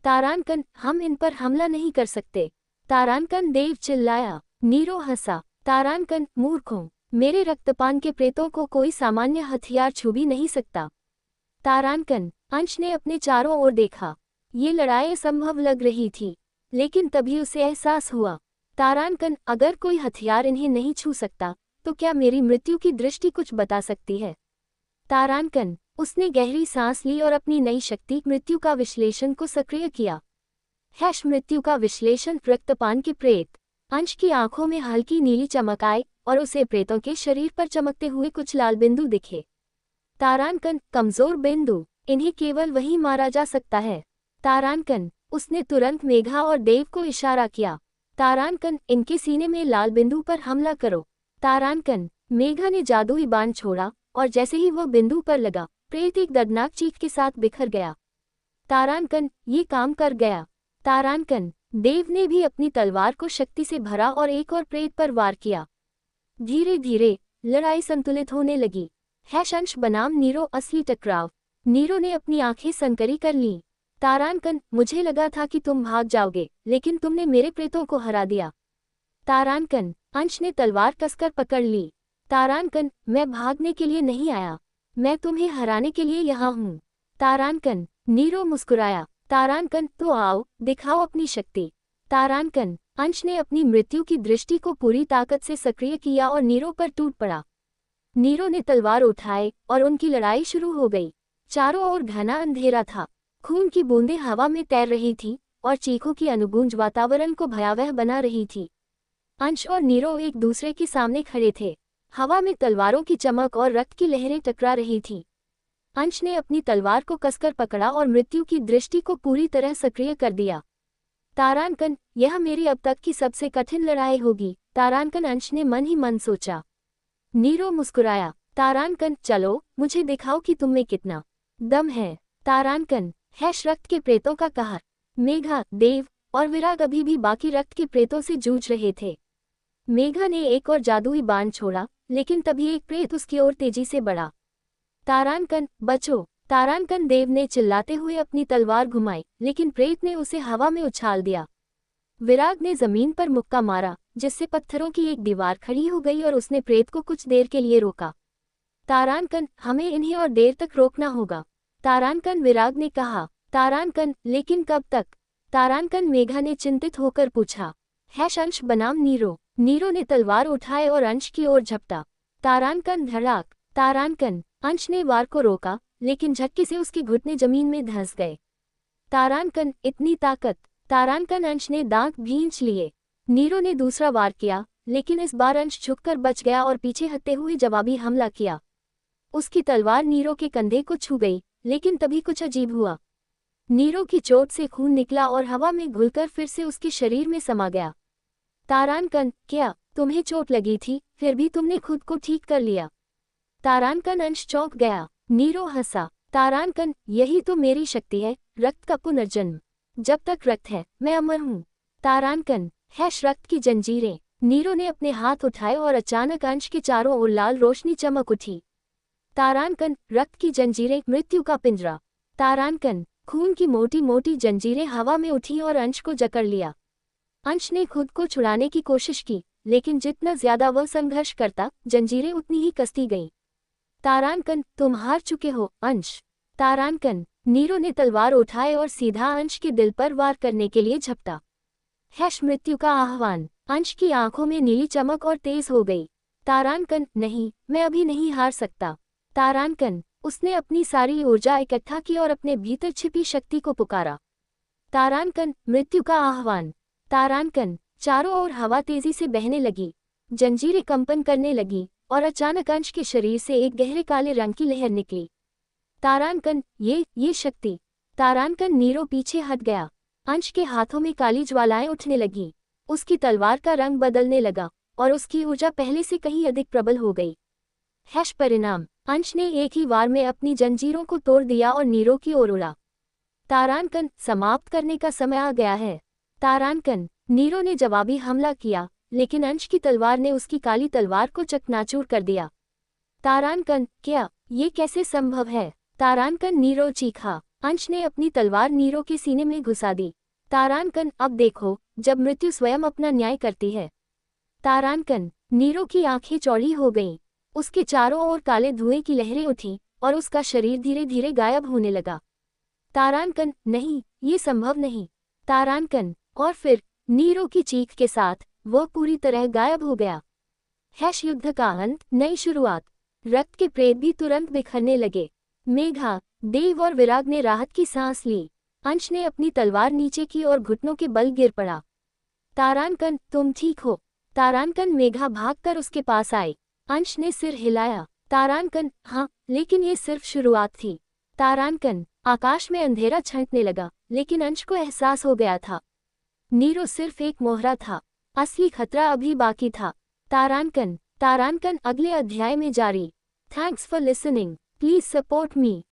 Speaker 2: तारांकन, हम इन पर हमला नहीं कर सकते। तारांकन, देव चिल्लाया। नीरो हंसा। तारांकन, मूर्खों, मेरे रक्तपान के प्रेतों को कोई सामान्य हथियार छू भी नहीं सकता। तारांकन, अंश ने अपने चारों ओर देखा। ये लड़ाई असंभव लग रही थी, लेकिन तभी उसे एहसास हुआ। तारांकन, अगर कोई हथियार इन्हें नहीं छू सकता, तो क्या मेरी मृत्यु की दृष्टि कुछ बता सकती है? तारांकन, उसने गहरी सांस ली और अपनी नई शक्ति, मृत्यु का विश्लेषण, को सक्रिय किया। मृत्यु का विश्लेषण, रक्तपान के प्रेत। अंश की आंखों में हल्की नीली चमक आई और उसे प्रेतों के शरीर पर चमकते हुए कुछ लाल बिंदु दिखे। तारांकन, कमजोर बिंदु, इन्हें केवल वही मारा जा सकता है। तारांकन, उसने तुरंत मेघा और देव को इशारा किया। तारांकन, इनके सीने में लाल बिंदु पर हमला करो। तारांकन, मेघा ने जादुई बाण छोड़ा और जैसे ही वह बिंदु पर लगा, प्रेत एक दर्दनाक चीख के साथ बिखर गया। तारांकन, ये काम कर गया। तारांकन, देव ने भी अपनी तलवार को शक्ति से भरा और एक और प्रेत पर वार किया। धीरे धीरे लड़ाई संतुलित होने लगी। अंश बनाम नीरो, असली टकराव। नीरो ने अपनी आंखें संकरी कर लीं। तारांकन, मुझे लगा था कि तुम भाग जाओगे, लेकिन तुमने मेरे प्रेतों को हरा दिया। तारांकन, अंश ने तलवार कसकर पकड़ ली। तारांकन, मैं भागने के लिए नहीं आया, मैं तुम्हें हराने के लिए यहाँ हूँ। तारांकन, नीरो मुस्कुराया। तारांकन, तो आओ, दिखाओ अपनी शक्ति। तारांकन, अंश ने अपनी मृत्यु की दृष्टि को पूरी ताकत से सक्रिय किया और नीरो पर टूट पड़ा। नीरो ने तलवार उठाए और उनकी लड़ाई शुरू हो गई। चारों ओर घना अंधेरा था, खून की बूंदें हवा में तैर रही थीं और चीखों की अनुगूंज वातावरण को भयावह बना रही थी। अंश और नीरो एक दूसरे के सामने खड़े थे। हवा में तलवारों की चमक और रक्त की लहरें टकरा रही थीं। अंश ने अपनी तलवार को कसकर पकड़ा और मृत्यु की दृष्टि को पूरी तरह सक्रिय कर दिया। तारांकन, यह मेरी अब तक की सबसे कठिन लड़ाई होगी, तारांकन, अंश ने मन ही मन सोचा। नीरो मुस्कुराया। तारांकन, चलो मुझे दिखाओ कि तुम में कितना दम है। तारांकन, रक्त के प्रेतों का कहर। मेघा, देव और विराग अभी भी बाकी रक्त के प्रेतों से जूझ रहे थे। मेघा ने एक और जादुई बाण छोड़ा, लेकिन तभी एक प्रेत उसकी ओर तेजी से बढ़ा। तारांकन, बचो। तारांकन, देव ने चिल्लाते हुए अपनी तलवार घुमाई, लेकिन प्रेत ने उसे हवा में उछाल दिया। विराग ने जमीन पर मुक्का मारा, जिससे पत्थरों की एक दीवार खड़ी हो गई और उसने प्रेत को कुछ देर के लिए रोका। तारांकन, हमें इन्हें और देर तक रोकना होगा, तारांकन, विराग ने कहा। तारांकन, लेकिन कब तक? तारांकन, मेघा ने चिंतित होकर पूछा। अंश बनाम नीरो। नीरो ने तलवार उठाए और अंश की ओर झपटा। तारांकन, धड़ाक। तारांकन, अंश ने वार को रोका, लेकिन झटके से उसके घुटने जमीन में धंस गए। तारांकन, इतनी ताकत। तारांकन, अंश ने दांत भींच लिए। नीरो ने दूसरा वार किया, लेकिन इस बार अंश झुककर बच गया और पीछे हटते हुए जवाबी हमला किया। उसकी तलवार नीरो के कंधे को छू गई, लेकिन तभी कुछ अजीब हुआ। नीरो की चोट से खून निकला और हवा में घुलकर फिर से उसके शरीर में समा गया। तारांकन, क्या तुम्हें चोट लगी थी, फिर भी तुमने खुद को ठीक कर लिया? तारांकन, अंश चौंक गया। नीरो हंसा। तारांकन, यही तो मेरी शक्ति है, रक्त का पुनर्जन्म। जब तक रक्त है, मैं अमर हूँ। तारांकन, रक्त की जंजीरें। नीरो ने अपने हाथ उठाए और अचानक अंश के चारों ओर लाल रोशनी चमक उठी। तारांकन, रक्त की जंजीरें, मृत्यु का पिंजरा। तारांकन, खून की मोटी मोटी जंजीरें हवा में उठी और अंश को जकड़ लिया। अंश ने खुद को छुड़ाने की कोशिश की, लेकिन जितना ज्यादा वह संघर्ष करता, जंजीरें उतनी ही कसती गईं। तारांकन, तुम हार चुके हो, अंश। तारांकन, नीरो ने तलवार उठाए और सीधा अंश के दिल पर वार करने के लिए झपटा। मृत्यु का आह्वान। अंश की आंखों में नीली चमक और तेज हो गई। तारांकन, नहीं, मैं अभी नहीं हार सकता। तारांकन, उसने अपनी सारी ऊर्जा इकट्ठा की और अपने भीतर छिपी शक्ति को पुकारा। तारांकन, मृत्यु का आह्वान। तारांकन, चारों ओर हवा तेजी से बहने लगी, जंजीरें कंपन करने लगी और अचानक अंश के शरीर से एक गहरे काले रंग की लहर निकली। तारांकन, ये शक्ति। तारांकन, नीरो पीछे हट गया। अंश के हाथों में काली ज्वालाएं उठने लगीं। उसकी तलवार का रंग बदलने लगा और उसकी ऊर्जा पहले से कहीं अधिक प्रबल हो गई। परिणाम, अंश ने एक ही वार में अपनी जंजीरों को तोड़ दिया और नीरो की ओर उड़ा। तारांकन, समाप्त करने का समय आ गया है। तारांकन, नीरो ने जवाबी हमला किया, लेकिन अंश की तलवार ने उसकी काली तलवार को चकनाचूर कर दिया। तारांकन, क्या ये कैसे संभव है? तारांकन, नीरो चीखा। अंश ने अपनी तलवार नीरो के सीने में घुसा दी। तारांकन, अब देखो, जब मृत्यु स्वयं अपना न्याय करती है। तारांकन, नीरो की आंखें चौड़ी हो गईं। उसके चारों ओर काले धुएं की लहरें उठीं और उसका शरीर धीरे धीरे गायब होने लगा। तारांकन, नहीं, ये संभव नहीं। तारांकन, और फिर नीरो की चीख के साथ वह पूरी तरह गायब हो गया। युद्ध का अंत, नई शुरुआत। रक्त के प्रेत भी तुरंत बिखरने लगे। मेघा, देव और विराग ने राहत की सांस ली। अंश ने अपनी तलवार नीचे की और घुटनों के बल गिर पड़ा। तारांकन, तुम ठीक हो? तारांकन, मेघा भागकर उसके पास आई। अंश ने सिर हिलाया। तारांकन, हाँ, लेकिन ये सिर्फ शुरुआत थी। तारांकन, आकाश में अंधेरा छंटने लगा, लेकिन अंश को एहसास हो गया था नीरो सिर्फ एक मोहरा था, असली खतरा अभी बाकी था। तारांकन, अगले अध्याय में जारी। Thanks for listening. Please support me.